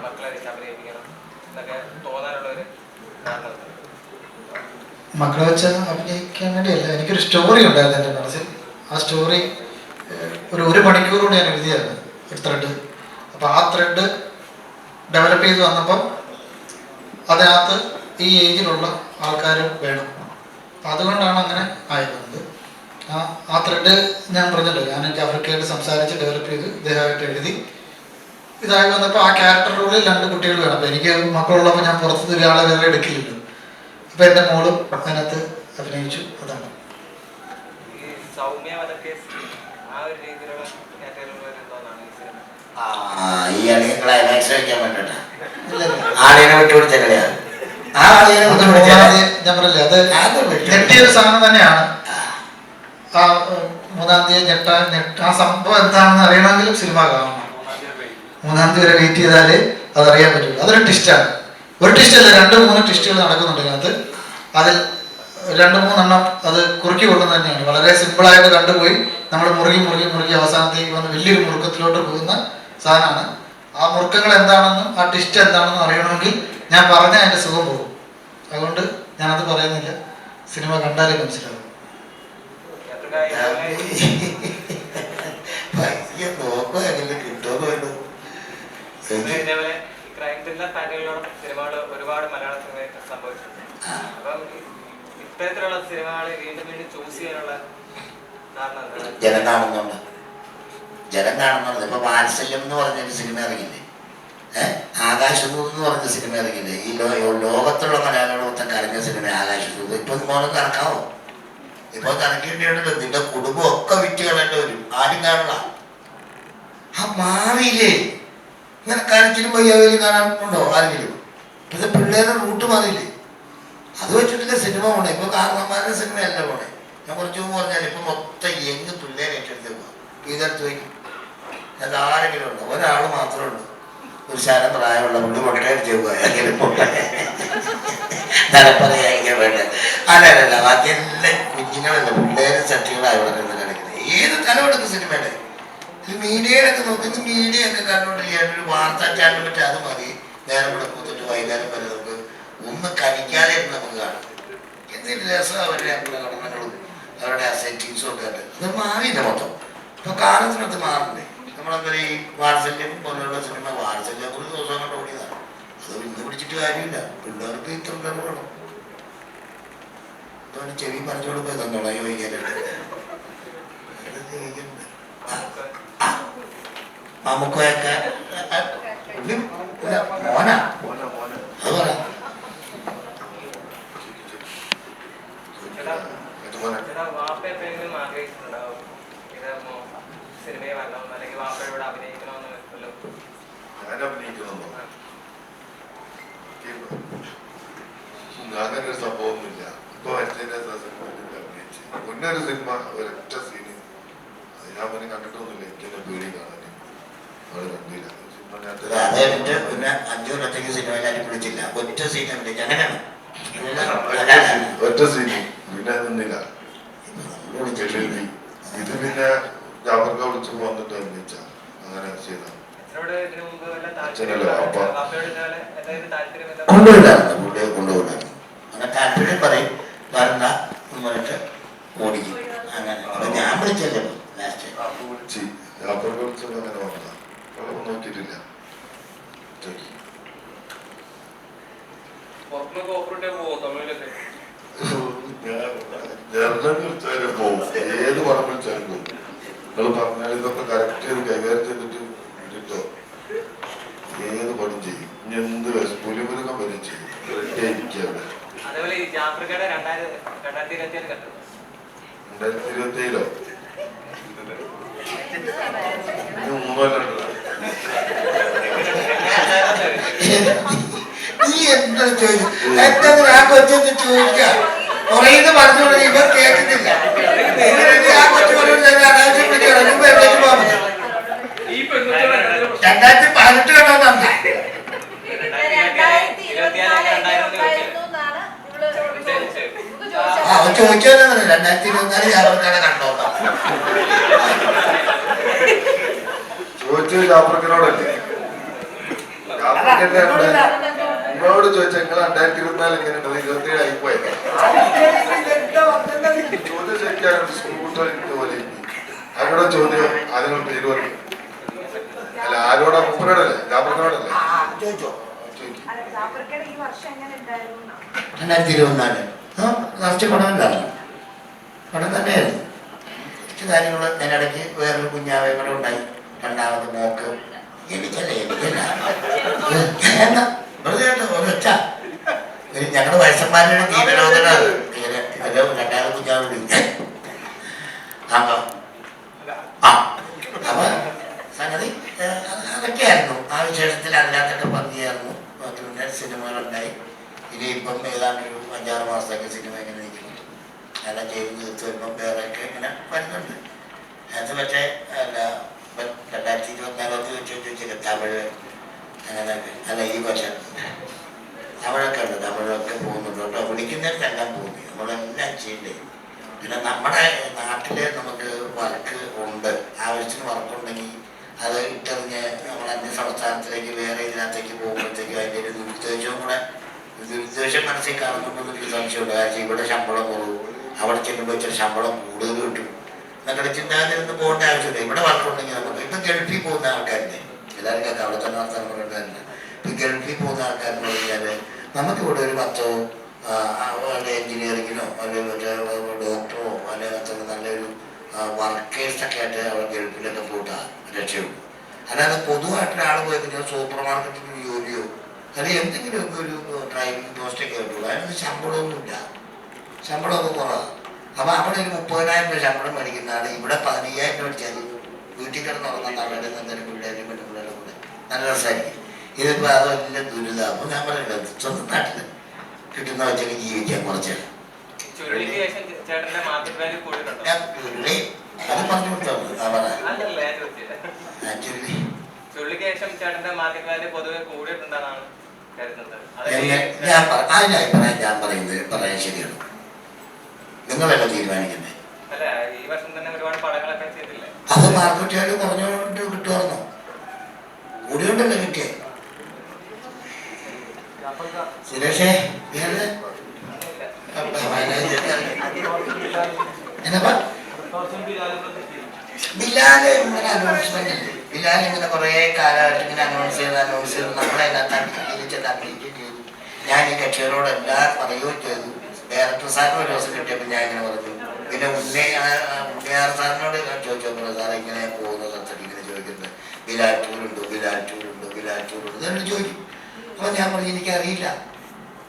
മക്കളെ വെച്ച് അഭിനയിപ്പിക്കണം എന്നൊക്കെ തോന്നാനുള്ള ഒരു കാരണം? മക്കളെ വെച്ച് അഭിനയിക്കാൻ വേണ്ടിയല്ല, എനിക്കൊരു സ്റ്റോറി ഉണ്ടായിരുന്നു എൻ്റെ മനസ്സിൽ. ആ സ്റ്റോറി ഒരു മണിക്കൂർ കൊണ്ട് ഞാൻ എഴുതിയായിരുന്നു, ഒരു ത്രെഡ്. അപ്പോൾ ആ ത്രെഡ് ഡെവലപ്പ് ചെയ്ത് വന്നപ്പം അതിനകത്ത് ഈ ഏജിലുള്ള ആൾക്കാർ വേണം. അപ്പം അതുകൊണ്ടാണ് അങ്ങനെ ആയിരുന്നത്. ആ ത്രെഡ് ഞാൻ പറഞ്ഞല്ലോ, ഞാൻ ജാഫ്രിക്കയായിട്ട് സംസാരിച്ച് ഡെവലപ്പ് ചെയ്ത് ഇദ്ദേഹമായിട്ട് എഴുതി ഇതായി വന്നപ്പോൾ ആ ക്യാരക്ടറുകളിൽ 2 കുട്ടികൾ വേണം. അപ്പോൾ എനിക്ക് മക്കളുള്ളപ്പോൾ ഞാൻ പുറത്തുനിന്ന് ഒരാളെ വേറെ എടുക്കില്ലല്ലോ. അപ്പോൾ എൻ്റെ മോളും അതിനകത്ത് അഭിനയിച്ചു. അതാണ് ഈ അളിയങ്ങളെ കഴിക്കാൻ പറ്റണ്ട ആളിനെ വിട്ടുപിടിച്ചല്ലേ. ആ ആളിനെ ഞാൻ പറഞ്ഞില്ലേ, അത് ഞെട്ടിയൊരു സാധനം തന്നെയാണ്. ആ 3-ാം തീയതി ആ സംഭവം എന്താണെന്ന് അറിയണമെങ്കിലും സിനിമ കാണണം. 3-ാം തീയതി വരെ വെയിറ്റ് ചെയ്താലേ അതറിയാൻ പറ്റുള്ളൂ. അതൊരു ട്വിസ്റ്റാണ്. ഒരു ട്വിസ്റ്റല്ല, 2-3 ട്വിസ്റ്റുകൾ നടക്കുന്നുണ്ട് അതിനകത്ത്. അതിൽ 2-3 അത് കുറുക്കി കൊള്ളുന്നത് തന്നെയാണ്. വളരെ സിമ്പിളായിട്ട് കണ്ടുപോയി നമ്മൾ മുറുകി അവസാനത്തേക്ക് വന്ന് വലിയൊരു മുറുക്കത്തിലോട്ട് പോകുന്ന സാധനമാണ്. ആ മുറുക്കങ്ങൾ എന്താണെന്നും ആ ട്വിസ്റ്റ് എന്താണെന്നും അറിയണമെങ്കിൽ ഞാൻ പറഞ്ഞാൽ അതിൻ്റെ സുഖം പോകും. അതുകൊണ്ട് ഞാനത് പറയുന്നില്ല, സിനിമ കണ്ടാലേ മനസ്സിലാവും. ഒരുപാട് മലയാള സിനിമയിൽ സംഭവിച്ചിട്ടുണ്ട്. അപ്പം ഇത്തരത്തിലുള്ള സിനിമകളെ വീണ്ടും ചൂസ് ചെയ്യാനുള്ള ജനം കാണുന്നുണ്ട്. ഇപ്പൊ വാത്സല്യം എന്ന് പറഞ്ഞൊരു സിനിമ ഇറങ്ങില്ലേ, ആകാശദൂത് എന്ന് പറഞ്ഞ സിനിമ ഇറങ്ങില്ലേ. ഈ ലോകത്തുള്ള മലയാളികൾ മൊത്തം കരഞ്ഞ സിനിമ ആകാശദൂത്. ഇപ്പൊ മോനെ കറക്കാവോ? ഇപ്പൊ കറക്കേണ്ടിയുണ്ടല്ലോ. നിന്റെ കുടുംബം ഒക്കെ വിറ്റ് കളയേണ്ടി വരും. ആരും കാണില്ല. ആ മാറിയില്ലേ? ഇങ്ങനെ കരച്ചിലും വയ്യാവലും കാണാൻ ഉണ്ടോ ആരെങ്കിലും? ഇപ്പോഴത്തെ പിള്ളേരുടെ റൂട്ട് മാറിയില്ലേ? അത് വെച്ചിട്ടില്ല സിനിമ പോണേ. ഇപ്പൊ കാരണന്മാരുടെ സിനിമയല്ല പോണേ. ഞാൻ കുറച്ച് മുമ്പ് പറഞ്ഞാൽ ഇപ്പൊ മൊത്തം യങ് പിള്ളേരെ ഏറ്റെടുത്ത് പോവാ. ഇതെടുത്ത് വയ്ക്കും. അത് ആരെങ്കിലും ഉണ്ടോ? ഒരാൾ മാത്രമേ ഉള്ളൂ, ഒരു ശാലം പ്രായമുള്ള പുള്ളി മുട്ടയടിച്ച് പോയാലും പറയാൻ വേണ്ട. അല്ലല്ല, ബാക്കി എല്ലാം കുഞ്ഞുങ്ങളല്ല, പിള്ളേരും ചട്ടികളായി വളരുന്ന കളിക്കുന്നത്. ഏത് തലമെടുക്കും സിനിമയുടെ മീഡിയയിലൊക്കെ നോക്കുന്ന മീഡിയൊക്കെ കണ്ടുകൊണ്ടിരിക്കുകയാണ്. ഒരു വാർത്താ ചാനൽ പറ്റി അത് മതി. നേരം ഇവിടെ കൂത്തിട്ട് വൈകുന്നേരം വരെ നമുക്ക് ഒന്ന് കഴിക്കാതെ നമുക്ക് കാണും. എന്തൊരു രസം അവരുടെ പ്രകടനങ്ങളും അവരുടെ ആ സെറ്റിങ്സും ഒക്കെ ഉണ്ട്. അത് മാറിയില്ല മൊത്തം. ഇപ്പൊ കാലത്തിനകത്ത് മാറണ്ടേ. നമ്മളെന്താ ഈ വാത്സല്യം പോലുള്ള സിനിമ, വാത്സല്യം ഒരു ദിവസം കൊണ്ട് ഓടിയതാണ്. അത് ഇന്ന് പിടിച്ചിട്ട് കാര്യമില്ല. പിള്ളേർക്ക് ഇത്ര വേണം. അതുകൊണ്ട് ചെവി പറഞ്ഞു കൊടുക്കുക തന്നോളാം ചോദിക്കാനായിട്ട്. നമുക്കൊക്കെ മോനാ അത് പറയാം. ഞാൻ അങ്ങനെ ഒരു സംഭവമൊന്നുമില്ല. ഇപ്പൊ അഭിനയിച്ച് മുന്നൊരു സിനിമ ഒരൊറ്റ സീന് ഞാൻ പിന്നെ കണ്ടിട്ടൊന്നുമില്ല. എനിക്കെന്നെ പേടി കാണാൻ അവള് കണ്ടില്ല. അത് കഴിഞ്ഞിട്ട് പിന്നെ 5 കൊല്ലത്തേക്ക് സിനിമയിലാരും വിളിച്ചില്ല. ഒറ്റ സീൻ അഭിനയിച്ചു. അങ്ങനെയാണ് ഒറ്റ സീന് പിന്നെ നിന്നില്ല. ഇത് പിന്നെ ജാഫർക്ക വിളിച്ചു വന്നിട്ട് അഭിനയിച്ച അങ്ങനെ ചെയ്ത കൊണ്ടുപോയില്ലായിരുന്നു. അങ്ങനെ താല്പര്യം പറയും വരണ്ട പറഞ്ഞിട്ട് ഓടിക്കും. അങ്ങനെ അപ്പൊ ഞാൻ വിളിച്ചല്ലോ ലാസ്റ്റ് വിളിച്ച് ജാഫർക്ക വിളിച്ചത് അങ്ങനെ വന്നതാ. നോക്കിയിട്ടില്ല. ജർമ്മൻ വിളിച്ചാലും പോകും. ഏത് പടം വിളിച്ചാലും പോകും. നിങ്ങൾ പറഞ്ഞാൽ ഇതൊക്കെ കറക്റ്റ് ചെയ്ത് കൈകാര്യം ചെയ്തിട്ട് കിട്ടോ ഏത് പടം ചെയ്യും. ഇനി എന്ത് പുലിമുരുകം വരും ചെയ്യും. എനിക്ക് അവിടെ 2027 ഇനി 3 കൊല്ലം നീ എന്താ ചോദിച്ചു? എന്താ ആ കൊച്ചൊന്ന് ചോദിക്കുക. കുറേ പറഞ്ഞോളൂ. ഇവർ കേൾക്കുന്നില്ല. ആ കൊച്ചു അനാവശ്യം വിളിക്കണം. 2018 കണ്ടോന്നാ ചോദിച്ചോന്നാ 2024 ജാഫർക്കാടെ കണ്ടോന്നാ ചോദിച്ചത് ജാഫർക്കനോടല്ലേ? ജാഫർക്കന്റെ നിങ്ങളോട് ചോദിച്ചാൽ നിങ്ങൾ 2024 എങ്ങനെ 27 ആയിപ്പോയത് ചോദ്യം ശരിക്കാണ്. സ്കൂട്ടർ പോലെ ആരോടാ ചോദ്യം? അതിനോട് പേര് പറഞ്ഞു. അല്ല ആരോടാ? മുപ്പനോടല്ലേ? ജാഫർക്കനോടല്ലേ? 2024 കുറച്ച് പടമില്ലായിരുന്നു. പടം തന്നെയായിരുന്നു. കുറച്ച് കാര്യങ്ങൾ അതിനിടയ്ക്ക് വേറൊരു കുഞ്ഞാവയും കൂടെ ഉണ്ടായി. രണ്ടാമത് മോക്ക് എനിക്കല്ല ഒരൊച്ച ഞങ്ങളുടെ വയസ്സന്മാരുടെ ജീവനോദനാണ് ഇങ്ങനെ. രണ്ടാമത് കുഞ്ഞാവ് അപ്പൊ സംഗതി അതൊക്കെയായിരുന്നു. ആ വിശേഷത്തിൽ അതിനകത്തൊക്കെ ഭംഗിയായിരുന്നു. പിന്നെ സിനിമകളുണ്ടായി. ഇനിയിപ്പം ഏതാണ്ട് ഒരു 5-6 മാസത്തേക്ക് സിനിമ ഇങ്ങനെ നിൽക്കുന്നു. അതെല്ലാം ചെയ്ത് തീർത്ത് വരുമ്പം വേറെയൊക്കെ ഇങ്ങനെ വരുന്നുണ്ട്. അത് പക്ഷേ അല്ല 2024 ചോദിച്ചില്ല തമിഴ് അങ്ങനെയൊക്കെ. അല്ല ഈ പക്ഷെ തമിഴൊക്കെ ഉണ്ട്. തമിഴൊക്കെ പോകുന്നുണ്ട് കേട്ടോ. വിളിക്കുന്നിടത്തെല്ലാം പോകുന്നു. നമ്മളെല്ലാം ചെയ്യണ്ടേ. പിന്നെ നമ്മുടെ നാട്ടിൽ നമുക്ക് വർക്ക് ഉണ്ട്. ആവശ്യത്തിന് വർക്കുണ്ടെങ്കിൽ അത് ഇട്ടെറിഞ്ഞ് നമ്മൾ അന്യ സംസ്ഥാനത്തിലേക്ക് വേറെ ഇതിനകത്തേക്ക് പോകുമ്പോഴത്തേക്കും അതിൻ്റെ ഒരു ദുരുദ്ദേശം മനസ്സിൽ കാണുന്നുണ്ടെന്ന് എനിക്ക് സംശയമുണ്ട്. കാരണം ഇവിടെ ശമ്പളം കുറവ്, അവിടെ ചെല്ലുമ്പോൾ ഇച്ചിരി ശമ്പളം കൂടുതൽ കിട്ടും എന്നൊക്കെ ചിന്താതിരുന്ന് പോകേണ്ട ആവശ്യമില്ല. ഇവിടെ വർക്കുണ്ടെങ്കിൽ നമുക്ക് ഇപ്പം ഗൾഫിൽ പോകുന്ന ആൾക്കാരില്ലേ എല്ലാവർക്കും അവിടെ തന്നെ വർത്തമാനം പറഞ്ഞിട്ട് ഇപ്പം ഗൾഫിൽ പോകുന്ന ആൾക്കാരെന്ന് പറഞ്ഞാൽ നമുക്കിവിടെ ഒരു 10 വല്ല എൻജിനീയറിങ്ങിനോ അല്ലെങ്കിൽ മറ്റേ ഡോക്ടറോ അല്ലെങ്കിൽ നല്ലൊരു വർക്കേഴ്സൊക്കെ ആയിട്ട് അവർ ഗൾഫിലൊക്കെ പോയിട്ടാണ് രക്ഷയുള്ളൂ. അല്ലാതെ പൊതുവായിട്ടൊരാൾ പോയി കഴിഞ്ഞാൽ സൂപ്പർ മാർക്കറ്റിൽ ജോലിയോ അല്ലെങ്കിൽ എന്തെങ്കിലുമൊക്കെ ഒരു ഡ്രൈവിംഗ് പോസ്റ്റൊക്കെ കിട്ടുള്ളൂ. അതിനൊന്നും ശമ്പളമൊന്നുമില്ല. ശമ്പളമൊക്കെ കുറവാണ്. അപ്പോൾ അവിടെ ഒരു 30,000 രൂപ ശമ്പളം മേടിക്കുന്ന ആൾ ഇവിടെ 15,000 രൂപ അടിച്ചാൽ വീട്ടിൽ കിടന്നുറങ്ങുന്ന ആളുടെ എന്തെങ്കിലും പിള്ളേരും പെൺപിള്ളേരുടെ കൂടെ നല്ല രസമായിരിക്കും. ഇതിപ്പോൾ അത് വലിയ ദുരിതം. അപ്പോൾ ഞാൻ പറയുന്നത് സ്വന്തം നാട്ടിൽ കിട്ടുന്ന വെച്ചൊക്കെ ജീവിക്കാൻ കുറച്ച് അത് പറഞ്ഞു കൊടുത്തോ. ഞാൻ പറയുന്നത് പറയാൻ ശരിയാണ്. നിങ്ങളല്ല തീരുമാനിക്കുന്നത്. അത് മാർക്കറ്റുകാർ കുറഞ്ഞുകൊണ്ട് കിട്ടുമായിരുന്നോ? കൂടിയോണ്ടല്ലേ കിട്ടിയേ? സുരേഷേ എന്നപ്പാ ബിലാല് ഇങ്ങനെ അനൗൺസ്മെന്റ് ഉണ്ട്. ബിലാൽ ഇങ്ങനെ കുറേ കാലമായിട്ട് ഇങ്ങനെ അനൗൺസ് ചെയ്ത് നമ്മളതിനകത്ത് അംഗീകരിക്കുകയും ചെയ്തു. ഞാൻ ഈ കക്ഷികളോടെല്ലാം പറയുകയും ചെയ്തു. ഡയറക്ടർ സാറിന് ഒരു ദിവസം കിട്ടിയപ്പോൾ ഞാൻ ഇങ്ങനെ പറഞ്ഞു. പിന്നെ ഉണ്ണിയാർ സാറിനോട് ചോദിച്ചപ്പോൾ സാർ ഇങ്ങനെ പോകുന്ന സ്ഥലത്തേക്ക് ഇങ്ങനെ ചോദിക്കുന്നത് ബിലാൽ ടൂറുണ്ടോ ഇതെല്ലാം ചോദിക്കും. അപ്പോൾ ഞാൻ പറഞ്ഞു എനിക്കറിയില്ല,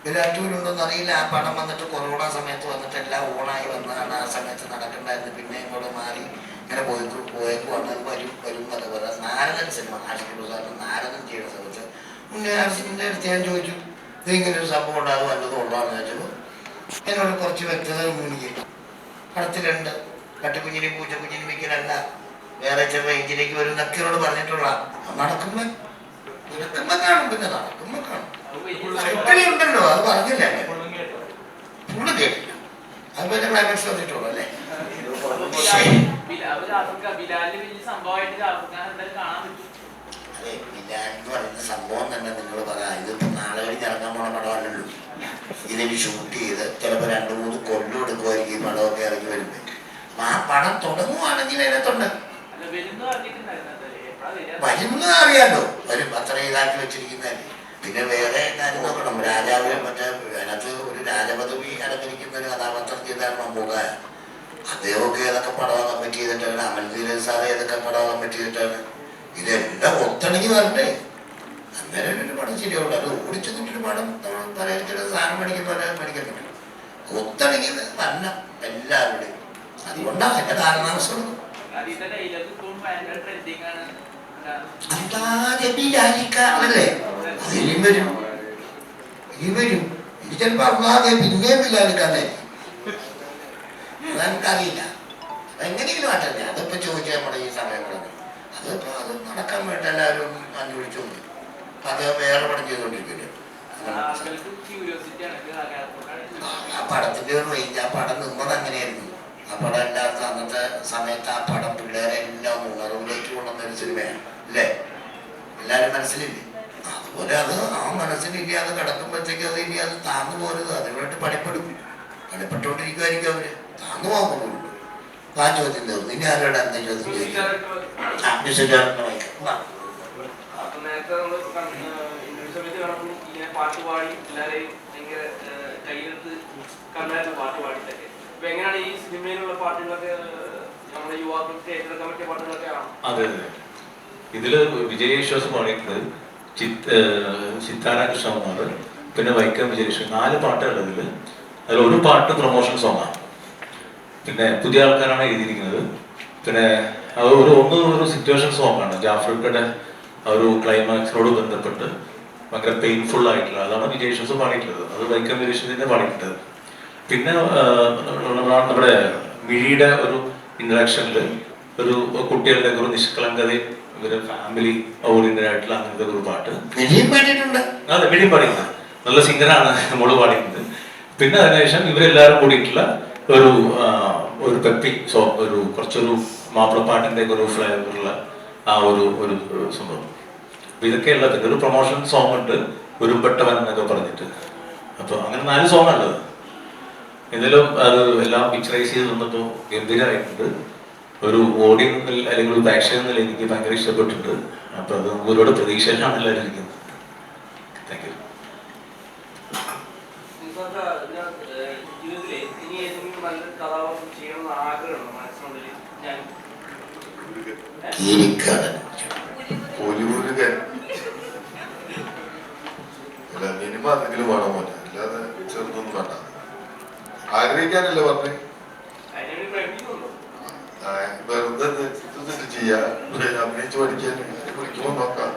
ബിലാൽ ടൂറുണ്ടോന്ന് അറിയില്ല. ആ പടം വന്നിട്ട് കൊറോണ സമയത്ത് വന്നിട്ട് എല്ലാം ഓണായി വന്നതാണ്. ആ സമയത്ത് നടക്കണ്ടായിരുന്നു. പിന്നെ ഇങ്ങോട്ട് മാറി ഇങ്ങനെ പോയേക്കുവാണ്. വരും എന്നൊക്കെ പറയാം. നാരദൻ സിനിമ ആഷിഖ് സാറിന് നാരദൻ ചെയ്യുന്ന സമയത്ത് ഉണ്ണിയാർസിൻ്റെ അടുത്ത് ഞാൻ ചോദിച്ചു ഇതിങ്ങനെ ഒരു സംഭവം ഉണ്ടാകും വല്ലതും ഉണ്ടാകുന്ന വെച്ചപ്പോൾ എന്നോട് കുറച്ച് വ്യക്തത എനിക്ക് പടത്തിലുണ്ട് കട്ടുകുഞ്ഞിനും പൂച്ചക്കുഞ്ഞിനും വയ്ക്കലല്ല വേറെ ചില റേഞ്ചിലേക്ക് വരും എന്നൊക്കെ എന്നോട് പറഞ്ഞിട്ടുള്ള നടക്കുമ്പോൾ കാണും പിന്നെ നടക്കുമ്പോൾ കാണും കളി ഉണ്ടല്ലോ അത് പറഞ്ഞില്ല ഫുള്ള് കേട്ടില്ല അത് പിന്നെ ക്ലൈമാക്സ് വന്നിട്ടുള്ളൂ അല്ലേ അതെ ബിലാൽ എന്ന് പറയുന്ന സംഭവം തന്നെ നിങ്ങൾ പറയാം ഇതിപ്പോൾ നാളെ കഴിഞ്ഞ് ഇറങ്ങാൻ പോണ പടമല്ലല്ലോ ഇതിന് ഷൂട്ട് ചെയ്ത് ചിലപ്പോൾ 2-3 കൊല്ലം എടുക്കുമായിരിക്കും ഈ പടമൊക്കെ ഇറങ്ങി വരുമ്പോൾ അപ്പം ആ പടം തുടങ്ങുവാണെങ്കിൽ അതിനകത്തുണ്ട് വരുന്ന അറിയാലോ വരും അത്ര ഇതാക്കി വെച്ചിരിക്കുന്നതല്ലേ പിന്നെ വേറെ കാര്യം നോക്കണം രാജാവിനെ മറ്റേ അതിനകത്ത് ഒരു രാജപദവി അലങ്കരിക്കുന്ന ഒരു കഥാപാത്രം ചെയ്താണ് മമ്മൂക്കായ അദ്ദേഹമൊക്കെ ഏതൊക്കെ പടം കമ്മിറ്റ് ചെയ്തിട്ടാണ് അമൽദീരൻ സാറ് ഏതൊക്കെ പടം കമ്മിറ്റ് ചെയ്തിട്ടാണ് ഇതെല്ലാം ഒത്തണങ്ങി വരണ്ടേ അന്നേരം ഒരു പടം ശരിയാവുള്ളൂ അത് ഓടിച്ചെന്നിട്ടൊരു പടം നമ്മൾ പലചരക്കിടെ സാധനം മേടിക്കുന്ന പോലെ മേടിക്കാൻ പറ്റും ഒത്തണങ്ങി വരണം എല്ലാവരുടെയും അതുകൊണ്ടാണ് എൻ്റെ കാരണാവസ്ഥകൾ അല്ലേ അതിലും വരും ഇനി വരും ഇനി ചിലപ്പോൾ അല്ലാതെ പിന്നെയും ബിലാലിക്കാന്നെ അതെനിക്കറിയില്ല അതെങ്ങനെയെങ്കിലും മാറ്റണ്ടേ അതിപ്പോ ചോദിച്ചാൽ നമ്മുടെ ഈ സമയം പറഞ്ഞു അതിപ്പോ അത് നടക്കാൻ വേണ്ടി എല്ലാവരും അന്വേഷിച്ചോണ്ട് അപ്പൊ അത് വേറെ പടം ചെയ്തോണ്ടിരിക്കില്ല ആ പടത്തിന്റെ ഒരു റേഞ്ച് ആ പടം നിന്നത് അങ്ങനെയായിരുന്നു ആ പടം എല്ലാവർക്കും അന്നത്തെ സമയത്ത് ആ പടം പിള്ളേരെ എല്ലാം ഉണർവിലേക്ക് കൊണ്ടുവന്നൊരു സിനിമയാണ് അല്ലേ എല്ലാവരും മനസ്സിലില്ലേ അതുപോലെ അത് ആ മനസ്സിലില്ല അത് കിടക്കുമ്പോഴത്തേക്ക് അത് ഇനി അത് താന്നു പോരുത് അതിനുവേണ്ടി പണിപ്പെട്ടുകൊണ്ടിരിക്കുമായിരിക്കും അവര് താന്നു പോകുന്നുള്ളൂ ആ ചോദ്യം തീർന്നു ഇനി ആരോട് എന്താ ചോദ്യം പാട്ടുപാടി എല്ലാവരെയും ഭയങ്കര കയ്യെടുത്ത് കണ്ടായിരുന്നു പാട്ടുപാടിയിട്ടൊക്കെ അപ്പൊ എങ്ങനെയാണ് ഈ സിനിമയിലുള്ള പാട്ടുകളൊക്കെ നമ്മുടെ യുവാക്കൾക്ക് ഏറ്റെടുക്കാൻ പറ്റിയ പാട്ടുകളൊക്കെ ആണോ? അതെ അതെ ഇതില് വിജയേശ്വാസം പാടിയിട്ടുണ്ട് ചിത്താര കൃഷ്ണകുമാർ പിന്നെ വൈക്കം വിജയേശ്വരൻ 4 പാട്ടുകൾ അതിൽ ഒരു പാട്ട് പ്രൊമോഷൻ സോങ്ങാണ് പിന്നെ പുതിയ ആൾക്കാരാണ് എഴുതിയിരിക്കുന്നത് പിന്നെ അത് ഒരു സിറ്റുവേഷൻ സോങ്ങാണ് ജാഫ്രിക്കയുടെ ആ ഒരു ക്ലൈമാക്സിനോട് ബന്ധപ്പെട്ട് ഭയങ്കര പെയിൻഫുൾ ആയിട്ടുള്ള അതാണ് വിജയേശ്വസ് പാടിയിട്ടുള്ളത് അത് വൈക്കം വിജയേശ്വരനെ പാടിയിട്ടത് പിന്നെ നമ്മുടെ മിഴിയുടെ ഒരു ഇന്ററാക്ഷനിൽ ഒരു കുട്ടികളുടെ ഒരു നിഷ്കളങ്കതയും ഇവര് ഫാമിലി ഓറിയന്റഡ് ആയിട്ടുള്ള അങ്ങനത്തെ ഒരു പാട്ട് അതെ മിഴിയും പാടിയിട്ടുണ്ട് നല്ല സിംഗറാണ് മോള് പാടിയിട്ടുണ്ട് പിന്നെ അതിനുശേഷം ഇവരെല്ലാവരും കൂടിയിട്ടുള്ള ഒരു പെപ്പി സോങ് ഒരു കുറച്ചൊരു മാപ്പിളപ്പാട്ടിന്റെ ഒരു ഫ്ലേവറുള്ള ആ ഒരു സംഭവം ഇതൊക്കെയുള്ള പിന്നെ ഒരു പ്രൊമോഷൻ സോങ് ഉണ്ട് ഉരുമ്പെട്ടവൻ എന്നൊക്കെ പറഞ്ഞിട്ട് അപ്പൊ അങ്ങനെ 4 സോങ് ഉള്ളത് എന്തായാലും അത് എല്ലാം പിക്ചറൈസ് ചെയ്ത് തന്നപ്പോൾ ഗംഭീരമായിട്ടുണ്ട് ഒരു ഓഡിയൻസ് അല്ലെങ്കിൽ ഒരു പ്രേക്ഷകൻ എന്നല്ല എനിക്ക് ഭയങ്കര ഇഷ്ടപ്പെട്ടിട്ടുണ്ട് അപ്പൊ അത് ഒരുപാട് പ്രതീക്ഷയിലാണ് എല്ലാവരും ഇരിക്കുന്നത് താങ്ക് യു ജീവിതത്തിലെ ഇനി ഏതെങ്കിലും നല്ലൊരു കഥാപാത്രം ചെയ്യണമെന്ന് ആഗ്രഹമുണ്ടോ മനസ്സിനുള്ളിൽ? ഞാൻ മിനിമം എന്തെങ്കിലും വേണം പോലെ അല്ലാതെ ചെറുതൊന്നും വേണ്ട ആഗ്രഹിക്കാനല്ലേ പറഞ്ഞേ വെറുതെ ചെയ്യാ അഭിനയിച്ച് പഠിക്കാൻ വിളിക്കുമ്പോ നോക്കാം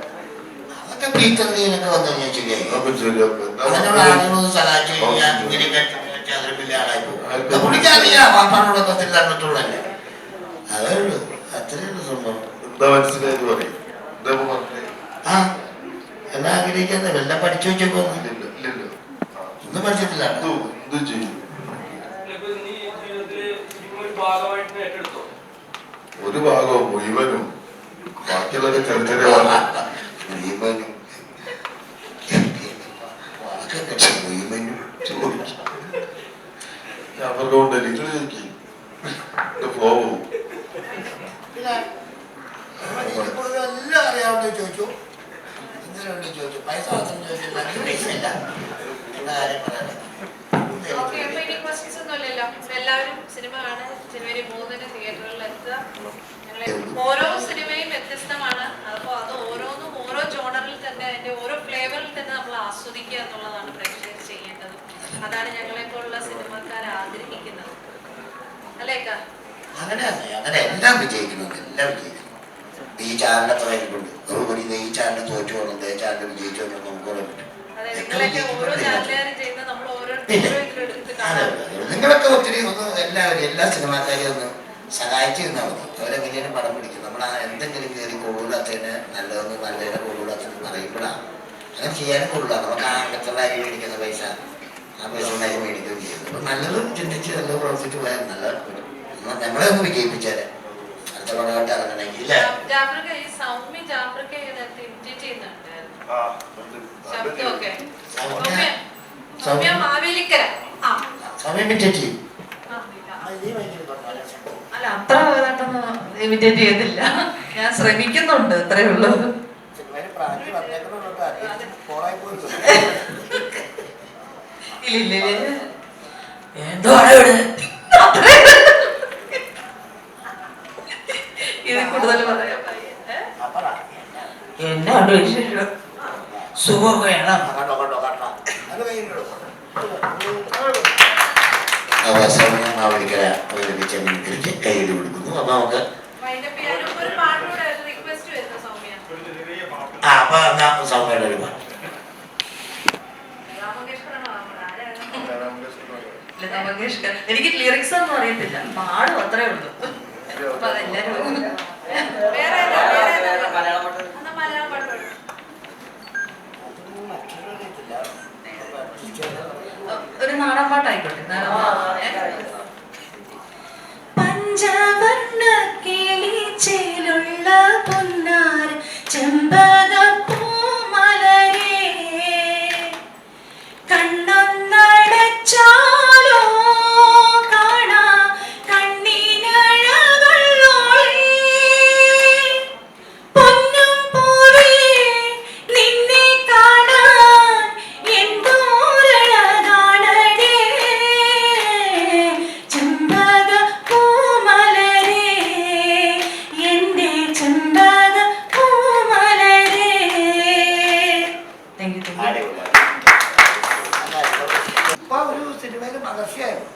എന്താ മനസ്സിലായത് പറയും എന്താ പറഞ്ഞേ എല്ലാം ആഗ്രഹിക്കാതെ എല്ലാം പഠിച്ചു വെച്ചേക്കോ ഇല്ലല്ലോ ഒന്നും പഠിച്ചിട്ടില്ല എന്ത് ചെയ്യും ഒരു ഭാഗവും മുഴുവനും ബാക്കിയുള്ളതൊക്കെ ചെറിയ ചെറിയ മുഴുവനും മുഴുവനും ചോദിക്കും അവരുടെ കൊണ്ട് നിങ്ങൾ ചോദിക്കും ഫ്ലോ പോവും എല്ലാം അറിയാവുന്ന ചോദിച്ചു എന്തിനുണ്ട് ചോദിച്ചു പൈസ മാത്രം ചോദിച്ചില്ല പൈസ ഇല്ല എന്ന കാര്യം പറയാം ഓക്കെ അപ്പൊ ഇനി ക്വസ്റ്റ്യൻസ് ഒന്നുമില്ലല്ലോ എല്ലാവരും സിനിമ കാണാൻ ജനുവരി 3-ന് തിയേറ്ററുകളിൽ എത്തുക ഞങ്ങൾ ഓരോ സിനിമയും വ്യത്യസ്തമാണ് അപ്പോൾ അത് ഓരോന്നും ഓരോ ജോണറിൽ തന്നെ അതിന്റെ ഓരോ ഫ്ലേവറിൽ തന്നെ നമ്മൾ ആസ്വദിക്കുക എന്നുള്ളതാണ് പ്രേക്ഷകർ ചെയ്യേണ്ടത് അതാണ് ഞങ്ങളെ പോലുള്ള സിനിമക്കാർ ആഗ്രഹിക്കുന്നത് അല്ലേക്കാ അങ്ങനെ എല്ലാം വിജയിക്കുന്നുണ്ട് എല്ലാം വിജയിക്കുന്നു ഈ ചാനലിനെ പറയുന്നുണ്ട് ഈ ചാനൽ തോറ്റു പോകുന്നുണ്ട് ഈ ചാനൽ വിജയിച്ചു നമുക്ക് പറയാൻ പറ്റും അതുപോലെയൊക്കെ ഓരോ ചാനലുകാരും ചെയ്യുന്ന നമ്മൾ ഓരോ എടുത്ത് അതെ, നിങ്ങളൊക്കെ ഒത്തിരി ഒന്ന് എല്ലാവരും എല്ലാ സിനിമാക്കാരെയും ഒന്ന് സഹായിച്ചിരുന്നാൽ മതി. അവരെങ്ങനെയാണ് പടം പിടിക്കും. നമ്മൾ എന്തെങ്കിലും കയറി കൊള്ളൂടാത്തതിന് നല്ലതെന്ന് നല്ലതിനെ കൊള്ളൂടാത്തെന്ന് പറയുമ്പോഴാണ് അങ്ങനെ ചെയ്യാനും കൊള്ളുക. നമുക്ക് ആ മറ്റുള്ള അരി മേടിക്കുന്ന പൈസ ആ പൈസ കൊണ്ട് അരി മേടിക്കുകയും ചെയ്യുന്നത്. അപ്പം നല്ലത് ചിന്തിച്ച് നല്ല പ്രവർത്തിച്ച് പോയാൽ നല്ല നമ്മളെ ഒന്ന് വിജയിപ്പിച്ചാൽ അടുത്ത പടമായിട്ട് ഇറങ്ങണമെങ്കിൽ സമയം വിറ്റേറ്റി അല്ല, അത്ര ഇതായിട്ടൊന്നും ഇമിറ്റേറ്റ് ചെയ്തില്ല. ഞാൻ ശ്രമിക്കുന്നുണ്ട്, അത്രേ ഉള്ളൂ. ഇല്ല എന്താണ് ഇത് കൂടുതൽ പറയാൻ എന്നാണ് വിശേഷം? സുഖം വേണം. അവസാനം അവരിക്കല അവതരിപ്പിച്ച മീൻകറിക്ക് കയ്യിൽ കൊടുക്കുന്നു. അപ്പൊ നമുക്ക് അപ്പൊ സൗമ്യയുടെ ഒരു പാട്ട് എനിക്ക് ലിറിക്സ് ഒന്നും അറിയത്തില്ല, പാടും അത്രേ ഉള്ളൂ. അപ്പൊ അതെല്ലാരും ഒരു നാടൻ പാട്ടായിക്കോട്ടെ. പഞ്ചവർണ്ണ കിളിച്ചേലുള്ള പൊന്നാർ ചെമ്പകപ്പൂമലരേ കണ്ണൊന്നടച്ചാലോ കാണാ കണ്ണിനഴകൊള്ളോളേ പൊന്നും പൂവേ നിന്നെ കാണാൻ എന്തോരഴകാണടേ ചെമ്പകപ്പൂമലരേ എന്റെ ചെമ്പകപ്പൂമലരേ. Thank you. ഒരു സിനിമയിൽ മഹർഷിയായിരുന്നു.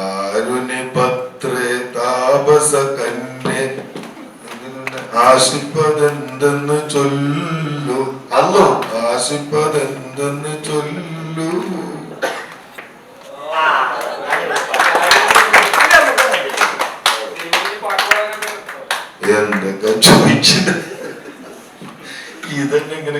ആരുണി പത്രേ താപസ കന്യ ആശിപ്പതെന്തെന്ന് ചൊല്ലു. അല്ലോ ആശിപ്പതെന്തെന്ന് ചൊല്ലു. എന്തൊക്കെ ചോദിച്ചത് ഇതന്നെ ഇങ്ങനെ